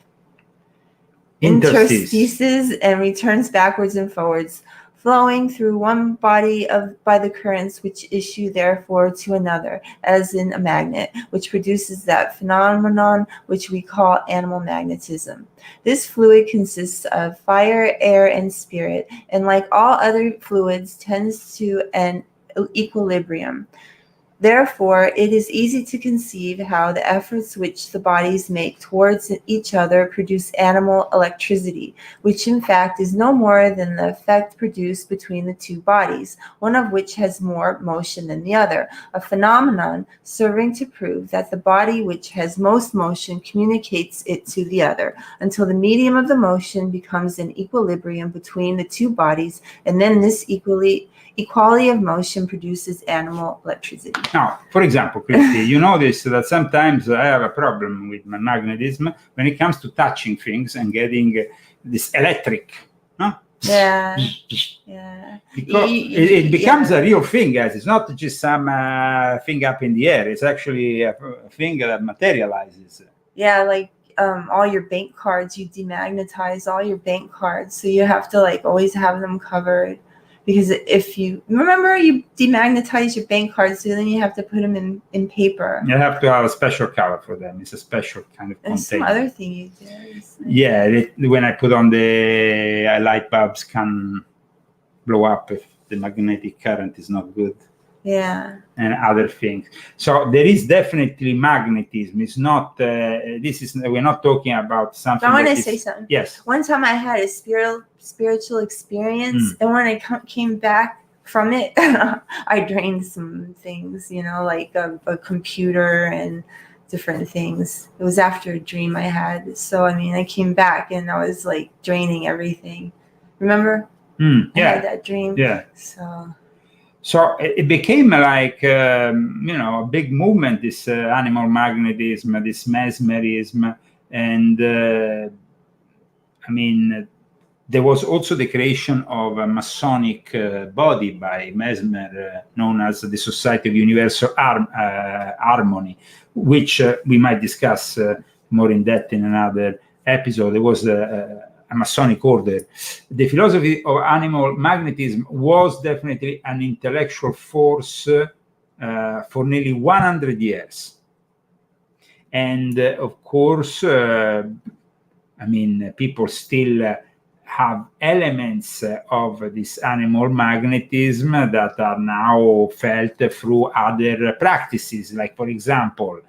Speaker 2: interstices and returns backwards and forwards, flowing through one body by the currents which issue therefore to another, as in a magnet, which produces that phenomenon which we call animal magnetism. This fluid consists of fire, air, and spirit, and like all other fluids tends to an equilibrium. Therefore, it is easy to conceive how the efforts which the bodies make towards each other produce animal electricity, which in fact is no more than the effect produced between the two bodies, one of which has more motion than the other, a phenomenon serving to prove that the body which has most motion communicates it to the other, until the medium of the motion becomes an equilibrium between the two bodies, and then this equality of motion produces animal electricity.
Speaker 1: Now, for example, Christy, you notice that sometimes I have a problem with my magnetism when it comes to touching things and getting this electric, no?
Speaker 2: Yeah, yeah.
Speaker 1: Because it becomes a real thing, guys. It's not just some thing up in the air. It's actually a thing that materializes.
Speaker 2: Yeah, like all your bank cards, you demagnetize all your bank cards, so you have to like always have them covered. Because if you remember, you demagnetize your bank cards, so then you have to put them in paper.
Speaker 1: You have to have a special cover for them. It's a special kind of
Speaker 2: There's
Speaker 1: container.
Speaker 2: some other thing you do.
Speaker 1: Yeah, when I put on the light bulbs can blow up if the magnetic current is not good.
Speaker 2: Yeah.
Speaker 1: And other things. So there is definitely magnetism. It's not. We're not talking about something.
Speaker 2: I want to say something.
Speaker 1: Yes.
Speaker 2: One time I had a spiritual experience, and when I came back from it, I drained some things. Like a computer and different things. It was after a dream I had. So I came back and I was like draining everything. Remember?
Speaker 1: Yeah.
Speaker 2: I had that dream.
Speaker 1: Yeah.
Speaker 2: So
Speaker 1: it became like, a big movement, this animal magnetism, this mesmerism. And there was also the creation of a Masonic body by Mesmer, known as the Society of Universal Harmony, which we might discuss more in depth in another episode. There was a Masonic order. The philosophy of animal magnetism was definitely an intellectual force for nearly 100 years. And of course, people still have elements of this animal magnetism that are now felt through other practices. Like, for example,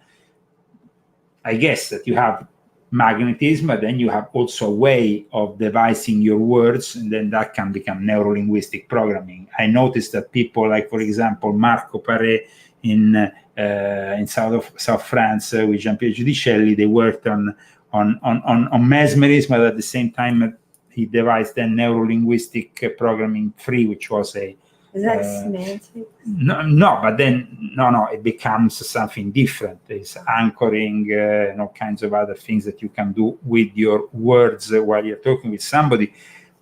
Speaker 1: I guess that you have magnetism, but then you have also a way of devising your words, and then that can become neuro-linguistic programming. I noticed that people like, for example, Marco Paré in South France with Jean-Pierre Giudicelli, they worked on mesmerism, but at the same time he devised then neuro-linguistic programming 3, which was a
Speaker 2: is that semantics?
Speaker 1: No, but then it becomes something different. It's anchoring and all kinds of other things that you can do with your words while you're talking with somebody.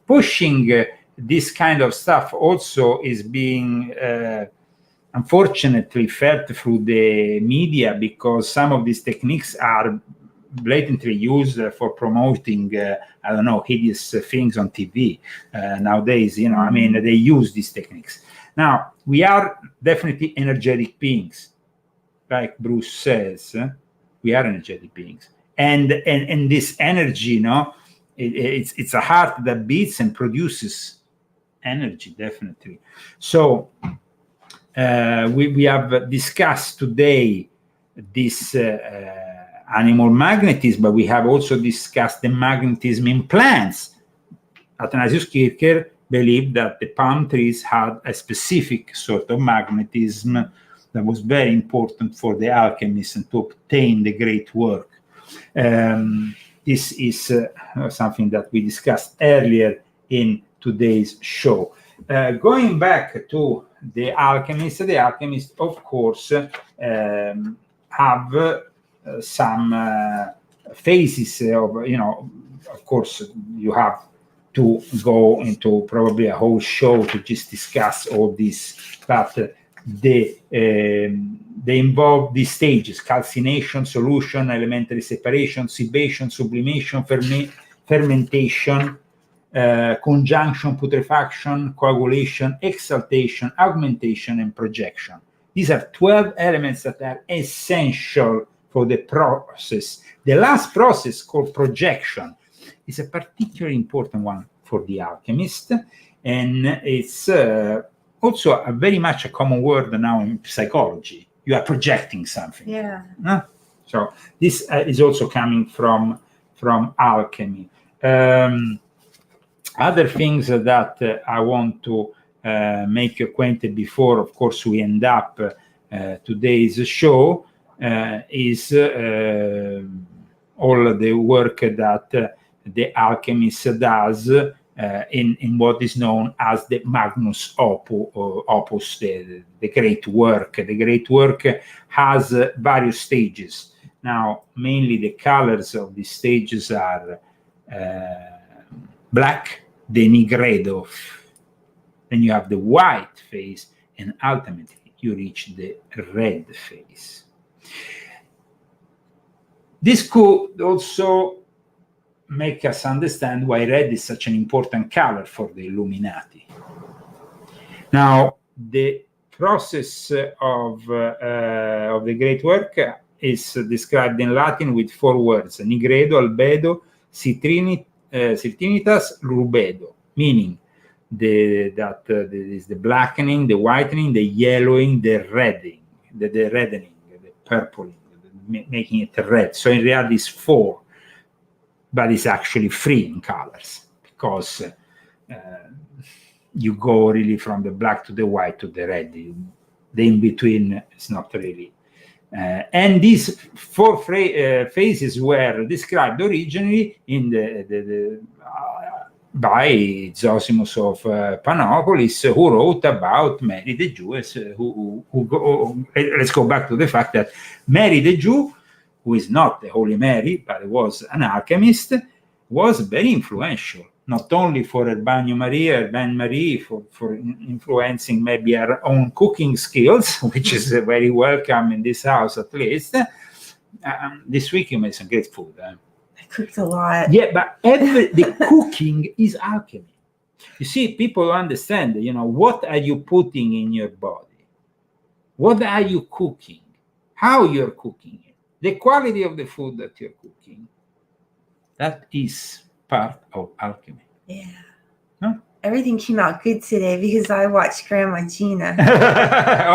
Speaker 1: Pushing this kind of stuff also is being unfortunately felt through the media, because some of these techniques are blatantly used for promoting hideous things on TV nowadays. They use these techniques. Now, we are definitely energetic beings, like Bruce says. We are energetic beings, and this energy, it's a heart that beats and produces energy, definitely. So we have discussed today this animal magnetism, but we have also discussed the magnetism in plants. Athanasius Kircher believed that the palm trees had a specific sort of magnetism that was very important for the alchemists and to obtain the great work. this is something that we discussed earlier in today's show. Going back to the alchemists, of course, have some phases of, of course, you have to go into probably a whole show to just discuss all this, but they involve these stages: calcination, solution, elementary separation, cibation, sublimation, fermentation, conjunction, putrefaction, coagulation, exaltation, augmentation, and projection. These are 12 elements that are essential for the process. The last process, called projection, is a particularly important one for the alchemist, and it's also a very much a common word now in psychology. You are projecting something.
Speaker 2: Yeah.
Speaker 1: So this is also coming from alchemy. Other things that I want to make you acquainted before, of course, we end up today's show is all the work that the alchemist does in what is known as the magnus opus, the great work. The great work has various stages. Now, mainly the colors of these stages are black, the nigredo, then you have the white phase, and ultimately you reach the red phase. This could also make us understand why red is such an important color for the Illuminati. Now, the process of the great work is described in Latin with 4 words: nigredo, albedo, citrinitas, rubedo, meaning that is the blackening, the whitening, the yellowing, the reddening, the purpling, making it red. So in reality it's 4, but it's actually 3 in colors, because you go really from the black to the white to the red. The in between is not really. And these 4 phases were described originally in by Zosimus of Panopolis, who wrote about Mary the Jewess. Let's go back to the fact that Mary the Jew, who is not the Holy Mary, but was an alchemist, was very influential, not only for her Bain Marie, for influencing maybe her own cooking skills, which is very welcome in this house at least. This week you made some great food.
Speaker 2: I cooked a lot.
Speaker 1: Yeah, but the cooking is alchemy. You see, people understand, what are you putting in your body? What are you cooking? How you're cooking it? The quality of the food that you're cooking. That is part of alchemy.
Speaker 2: Yeah.
Speaker 1: Huh?
Speaker 2: Everything came out good today because I watched Grandma Gina.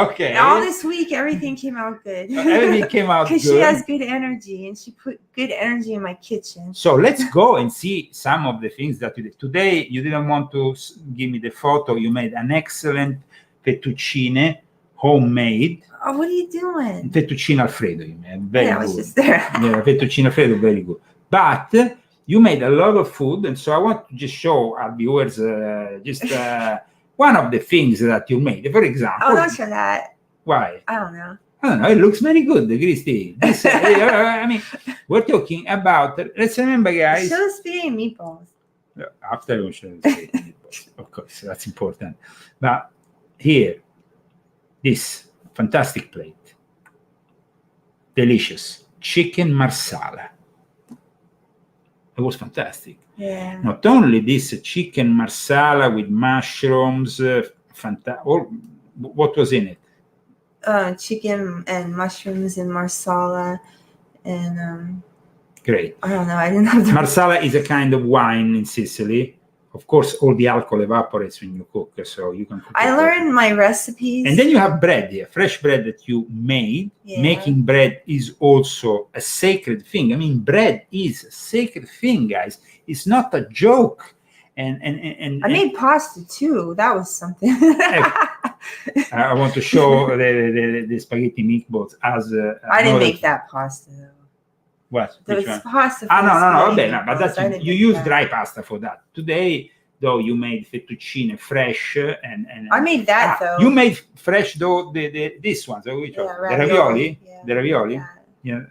Speaker 1: Okay.
Speaker 2: And all this week, everything came out good.
Speaker 1: Everything came out good.
Speaker 2: Because she has good energy, and she put good energy in my kitchen.
Speaker 1: So let's go and see some of the things that you did. Today, you didn't want to give me the photo. You made an excellent fettuccine, homemade.
Speaker 2: Oh, what are you doing?
Speaker 1: Fettuccine Alfredo, you made. Very good.
Speaker 2: I was just there.
Speaker 1: Yeah, fettuccine Alfredo, very good. But you made a lot of food, and so I want to just show our viewers one of the things that you made. For example.
Speaker 2: Oh, don't show that.
Speaker 1: Why?
Speaker 2: I don't know.
Speaker 1: It looks very good, Christy. This, I mean, we're talking about, let's remember, guys.
Speaker 2: Show the spaghetti and meatballs.
Speaker 1: After we show the spaghetti and meatballs, of course, that's important. But here, this fantastic plate. Delicious. Chicken marsala. It was fantastic.
Speaker 2: Yeah.
Speaker 1: Not only this chicken marsala with mushrooms, what was in it?
Speaker 2: Chicken and mushrooms and marsala, and
Speaker 1: great.
Speaker 2: I don't know. I didn't have the
Speaker 1: Marsala is a kind of wine in Sicily. Of course, all the alcohol evaporates when you cook, so you can cook.
Speaker 2: I learned my recipes.
Speaker 1: And then you have bread here, fresh bread that you made.
Speaker 2: Yeah.
Speaker 1: Making bread is also a sacred thing. I mean, bread is a sacred thing, guys. It's not a joke. And
Speaker 2: I made pasta too. That was something.
Speaker 1: I want to show the spaghetti meatballs as.
Speaker 2: I didn't make that pasta though.
Speaker 1: What? Which one?
Speaker 2: pasta.
Speaker 1: Ah, no.
Speaker 2: for
Speaker 1: Vabbè, no, but
Speaker 2: meatballs. I
Speaker 1: that's
Speaker 2: didn't
Speaker 1: you
Speaker 2: make
Speaker 1: use
Speaker 2: that.
Speaker 1: dry pasta for that. Today, though, you made fettuccine fresh, and
Speaker 2: I made that though.
Speaker 1: you made fresh though this one. So which
Speaker 2: Yeah,
Speaker 1: one? The ravioli.
Speaker 2: Yeah,
Speaker 1: The ravioli.
Speaker 2: yeah.
Speaker 1: Yeah,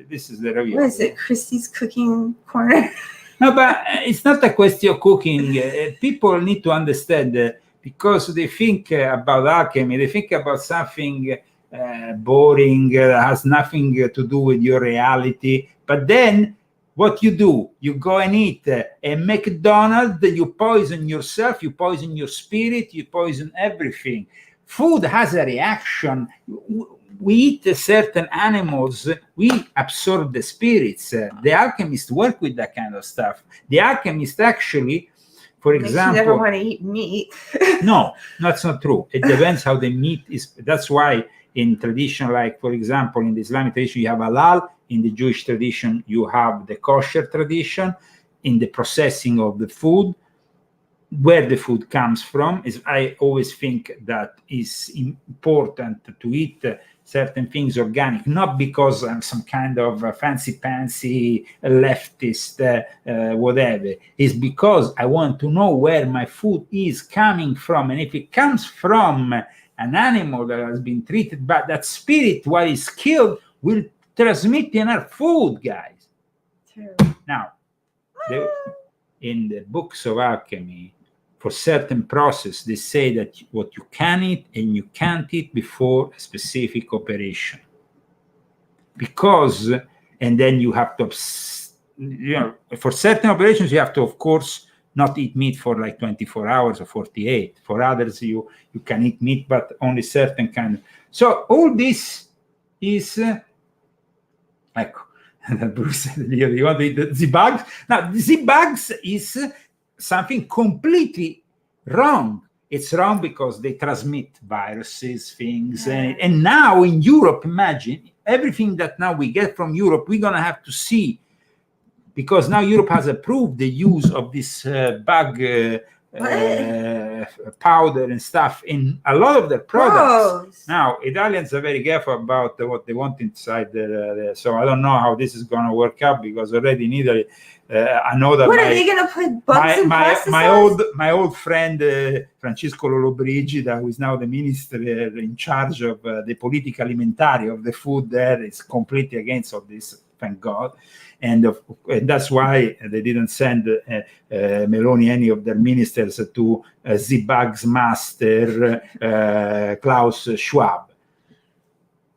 Speaker 1: this is the ravioli.
Speaker 2: What is it? Christie's Cooking Corner.
Speaker 1: No, but it's not a question of cooking. People need to understand because they think about alchemy, they think about something boring, has nothing to do with your reality. But then what you do, you go and eat a McDonald's, you poison yourself, you poison your spirit, you poison everything. Food has a reaction. We eat certain animals, we absorb the spirits. The alchemists work with that kind of stuff. The alchemist actually, for example,
Speaker 2: you never want to eat meat.
Speaker 1: No, that's not true. It depends how the meat is. That's why in tradition, like for example, in the Islamic tradition, you have halal. In the Jewish tradition, you have the kosher tradition. In the processing of the food, where the food comes from, is I always think that is important to eat certain things organic, not because I'm some kind of fancy leftist, whatever. It's because I want to know where my food is coming from. And if it comes from an animal that has been treated by that spirit while it's killed, will transmit in our food, guys.
Speaker 2: True.
Speaker 1: Now, in the books of alchemy, for certain process, they say that what you can eat and you can't eat before a specific operation. Because, and then you have to, for certain operations, you have to, of course, not eat meat for like 24 hours or 48. For others, you can eat meat, but only certain kind of. So all this is, Bruce, you want to eat the bugs? Now, the bugs is something completely wrong. It's wrong because they transmit viruses, things.
Speaker 2: Yeah.
Speaker 1: And now in Europe, imagine, everything that now we get from Europe, we're going to have to see. Because now Europe has approved the use of this bug powder and stuff in a lot of their products.
Speaker 2: Gross.
Speaker 1: Now, Italians are very careful about what they want inside so I don't know how this is going to work out, because already in Italy, I know that
Speaker 2: what are they going to put bugs in pasta sauce?
Speaker 1: my old friend Francesco Lollobrigida, who is now the minister in charge of the politica alimentare of the food there, is completely against all this, thank God. And that's why they didn't send Meloni, any of their ministers, to Z-Bugs master Klaus Schwab.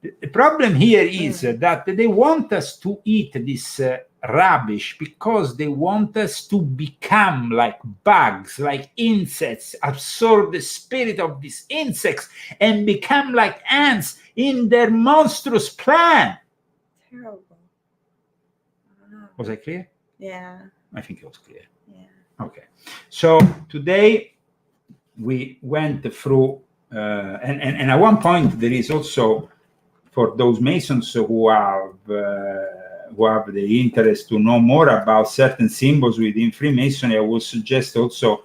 Speaker 1: The problem here is that they want us to eat this rubbish because they want us to become like bugs, like insects, absorb the spirit of these insects and become like ants in their monstrous plan.
Speaker 2: Terrible.
Speaker 1: Was I clear?
Speaker 2: Yeah.
Speaker 1: I think it was clear.
Speaker 2: Yeah.
Speaker 1: Okay. So today we went through, and at one point there is also, for those Masons who have the interest to know more about certain symbols within Freemasonry, I would suggest also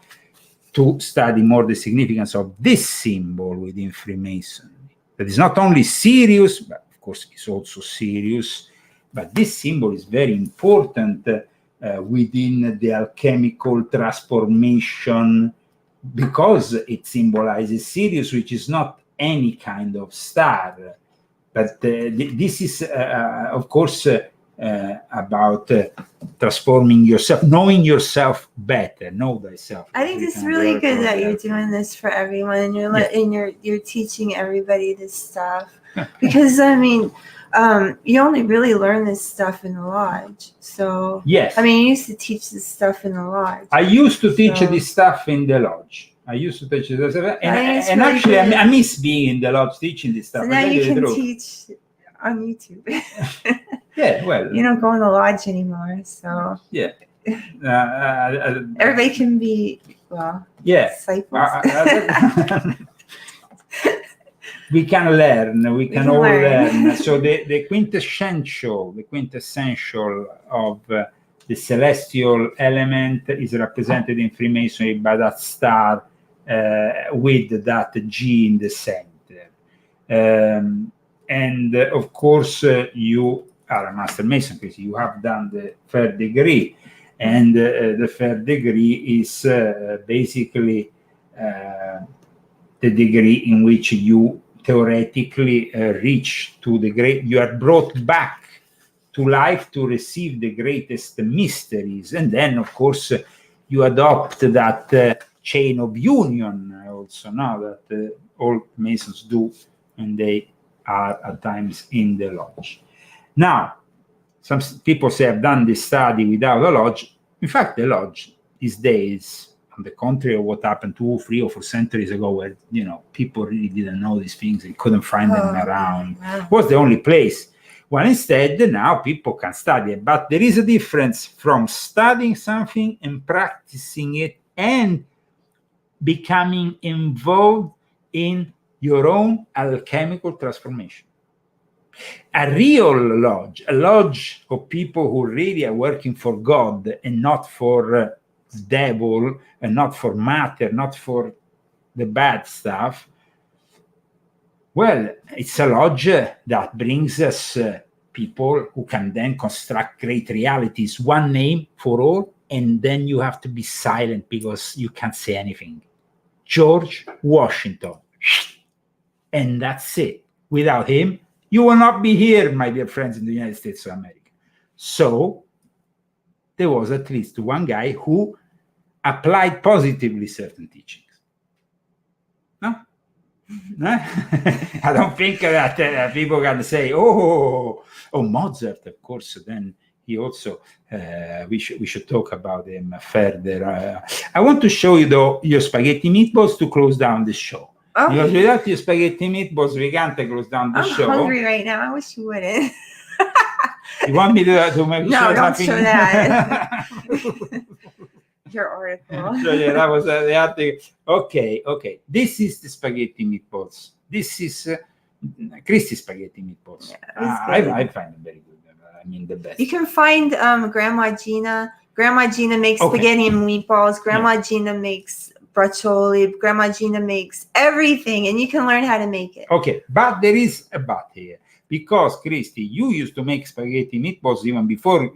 Speaker 1: to study more the significance of this symbol within Freemasonry. That is not only serious, but of course it's also serious. But this symbol is very important within the alchemical transformation, because it symbolizes Sirius, which is not any kind of star. But this is, of course, about transforming yourself, knowing yourself better, know thyself.
Speaker 2: I think it's really good that you're doing this for everyone, and you're teaching everybody this stuff. Because I mean, you only really learn this stuff in the lodge. So
Speaker 1: yes,
Speaker 2: I mean, you used to teach this stuff in the lodge.
Speaker 1: I used to teach this stuff in the lodge. I used to teach this stuff, and
Speaker 2: really
Speaker 1: actually,
Speaker 2: good.
Speaker 1: I miss being in the lodge teaching this stuff.
Speaker 2: So now you can teach on YouTube.
Speaker 1: Yeah, well,
Speaker 2: you don't go in the lodge anymore, so
Speaker 1: yeah.
Speaker 2: Everybody can be disciples.
Speaker 1: We can learn. We can all learn. So the quintessential of the celestial element is represented in Freemasonry by that star with that G in the center. And of course, you are a master mason, because you have done the third degree, and the third degree is basically the degree in which you theoretically reach to the great, you are brought back to life to receive the greatest mysteries, and then of course you adopt that chain of union also, now that all Masons do when they are at times in the lodge. Now, some people say I've done this study without a lodge. In fact, the lodge these days, on the contrary of what happened 2, 3, or 4 centuries ago, where people really didn't know these things and couldn't find them around, was the only place. Well, instead, now people can study it. But there is a difference from studying something and practicing it and becoming involved in your own alchemical transformation. A real lodge, a lodge of people who really are working for God and not for devil, and not for matter, not for the bad stuff. Well, it's a lodge that brings us people who can then construct great realities, one name for all, and then you have to be silent because you can't say anything. George Washington. And that's it. Without him, you will not be here, my dear friends, in the United States of America. So there was at least one guy who applied positively certain teachings. No? I don't think that people can say, oh, Mozart, of course, then he also, we should talk about him further. I want to show you, though, your spaghetti meatballs to close down the show. Oh. Because without your spaghetti meatballs, we can't close down the show.
Speaker 2: I'm hungry right now. I wish you wouldn't.
Speaker 1: You want me to make
Speaker 2: no, don't show that. Your article.
Speaker 1: So yeah, that was the article. Okay. This is the spaghetti meatballs. This is Christy's spaghetti meatballs. Yeah, I find them very good. I mean, the best.
Speaker 2: You can find Grandma Gina. Grandma Gina makes spaghetti and meatballs. Grandma Gina makes braccioli. Grandma Gina makes everything, and you can learn how to make it.
Speaker 1: Okay, but there is a but here. Because, Christy, you used to make spaghetti meatballs even before.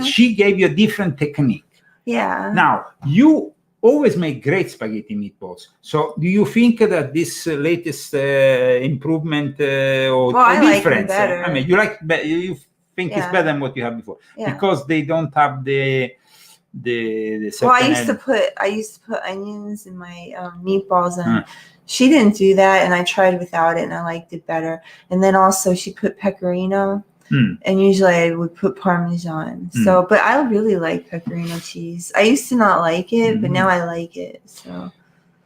Speaker 1: She gave you a different technique.
Speaker 2: Yeah.
Speaker 1: Now, you always make great spaghetti meatballs. So do you think that this latest improvement or difference?
Speaker 2: Like better.
Speaker 1: I mean, you think it's better than what you had before. Yeah. Because they don't have the
Speaker 2: well, I used to put onions in my meatballs, and she didn't do that, and I tried without it, and I liked it better. And then also she put pecorino, and usually I would put Parmesan. So, but I really like pecorino cheese. I used to not like it, but now I like it. So.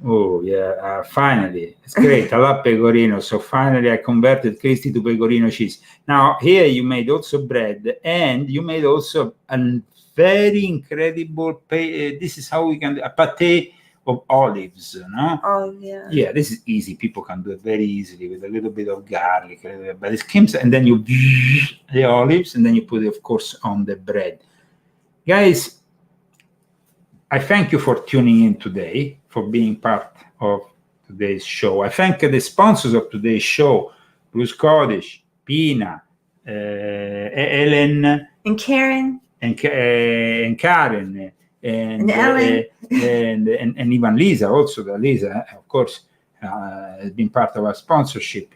Speaker 1: Oh yeah! Finally, it's great. I love pecorino. So finally, I converted Christy to pecorino cheese. Now here you made also bread, and you made also a very incredible. This is how we can do a pate of olives, no?
Speaker 2: Oh yeah.
Speaker 1: Yeah, this is easy. People can do it very easily with a little bit of garlic, but it comes, and then you the olives, and then you put it, of course, on the bread. Guys, I thank you for tuning in today, for being part of today's show. I thank the sponsors of today's show: Blue Scottish, Pina, Ellen,
Speaker 2: and Karen.
Speaker 1: And Karen, and
Speaker 2: Ellen,
Speaker 1: and even Lisa, also the Lisa, of course, has been part of our sponsorship.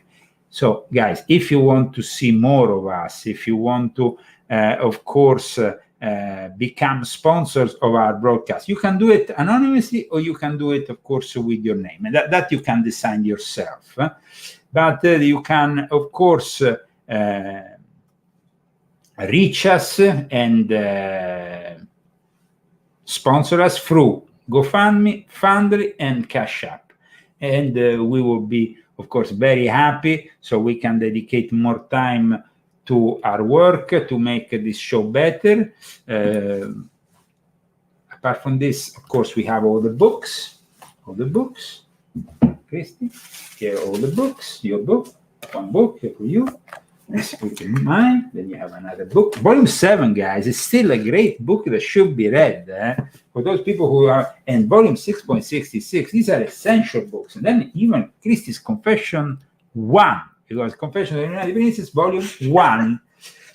Speaker 1: So, guys, if you want to see more of us, if you want to, of course, become sponsors of our broadcast, you can do it anonymously, or you can do it, of course, with your name, and that you can decide yourself. But you can, of course, reach us and sponsor us through GoFundMe, Fundry, and Cash App. And we will be, of course, very happy, so we can dedicate more time to our work to make this show better. Apart from this, of course, we have all the books. Christy, here are all the books. Your book, one book here for you. This book in mine. Then you have another book. Volume 7, guys, is still a great book that should be read. For those people who are, and volume 6.66, these are essential books. And then even Christie's Confession 1, because Confession of the Illuminati Princess, volume 1,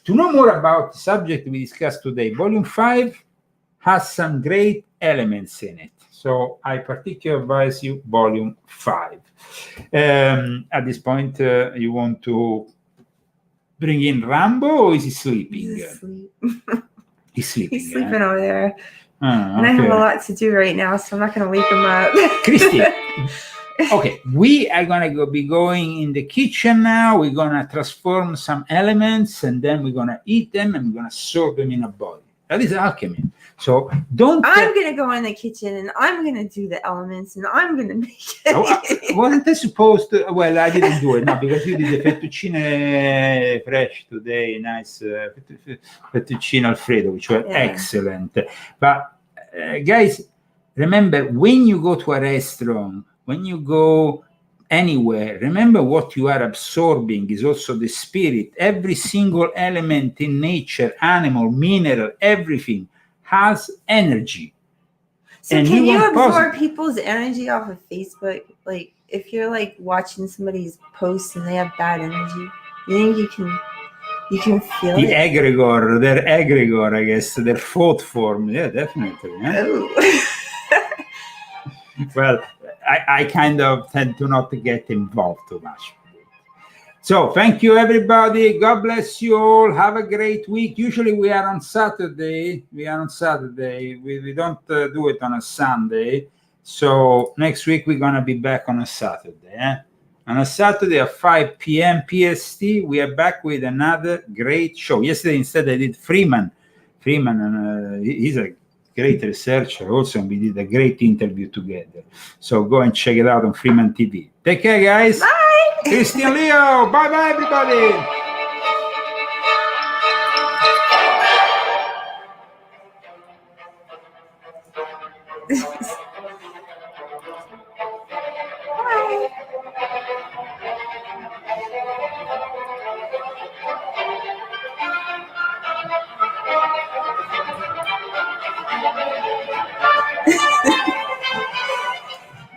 Speaker 1: To know more about the subject we discussed today, Volume 5 has some great elements in it. So I particularly advise you Volume 5. At this point, you want to bring in Rambo, or is he sleeping?
Speaker 2: He's asleep.
Speaker 1: He's sleeping.
Speaker 2: He's sleeping over there.
Speaker 1: Ah,
Speaker 2: And I have a
Speaker 1: okay.
Speaker 2: lot to do right now, so I'm not going to wake him up.
Speaker 1: Christy, okay, we are going to be going in the kitchen now. We're going to transform some elements, and then we're going to eat them, and we're going to serve them in a body. That is alchemy. So don't...
Speaker 2: I'm going to go in the kitchen, and I'm going to do the elements, and I'm going to make it.
Speaker 1: Wasn't I supposed to? Well, I didn't do it, no, because you did the fettuccine fresh today, nice fettuccine Alfredo, which were excellent. But guys, remember, when you go to a restaurant, when you go anywhere, remember what you are absorbing is also the spirit. Every single element in nature, animal, mineral, everything has energy.
Speaker 2: So
Speaker 1: and
Speaker 2: can you absorb
Speaker 1: positive.
Speaker 2: people's energy off of Facebook? Like, if you're like watching somebody's posts and they have bad energy, you think you can feel
Speaker 1: The
Speaker 2: it?
Speaker 1: egregor, their egregor, I guess, their thought form. Yeah, definitely. Yeah?
Speaker 2: Oh.
Speaker 1: Well, I kind of tend to not get involved too much. So thank you, everybody. God bless you all. Have a great week. Usually we are on Saturday. We don't do it on a Sunday. So next week we're going to be back on a Saturday. On a Saturday at 5 p.m. PST, we are back with another great show. Yesterday, instead, I did Freeman. And he's a great researcher also, and we did a great interview together. So go and check it out on Freeman TV. Take care, guys.
Speaker 2: Bye.
Speaker 1: Christian Leo. Bye-bye, everybody.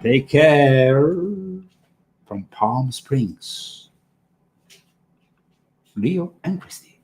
Speaker 1: Take care from Palm Springs. Leo and Christy.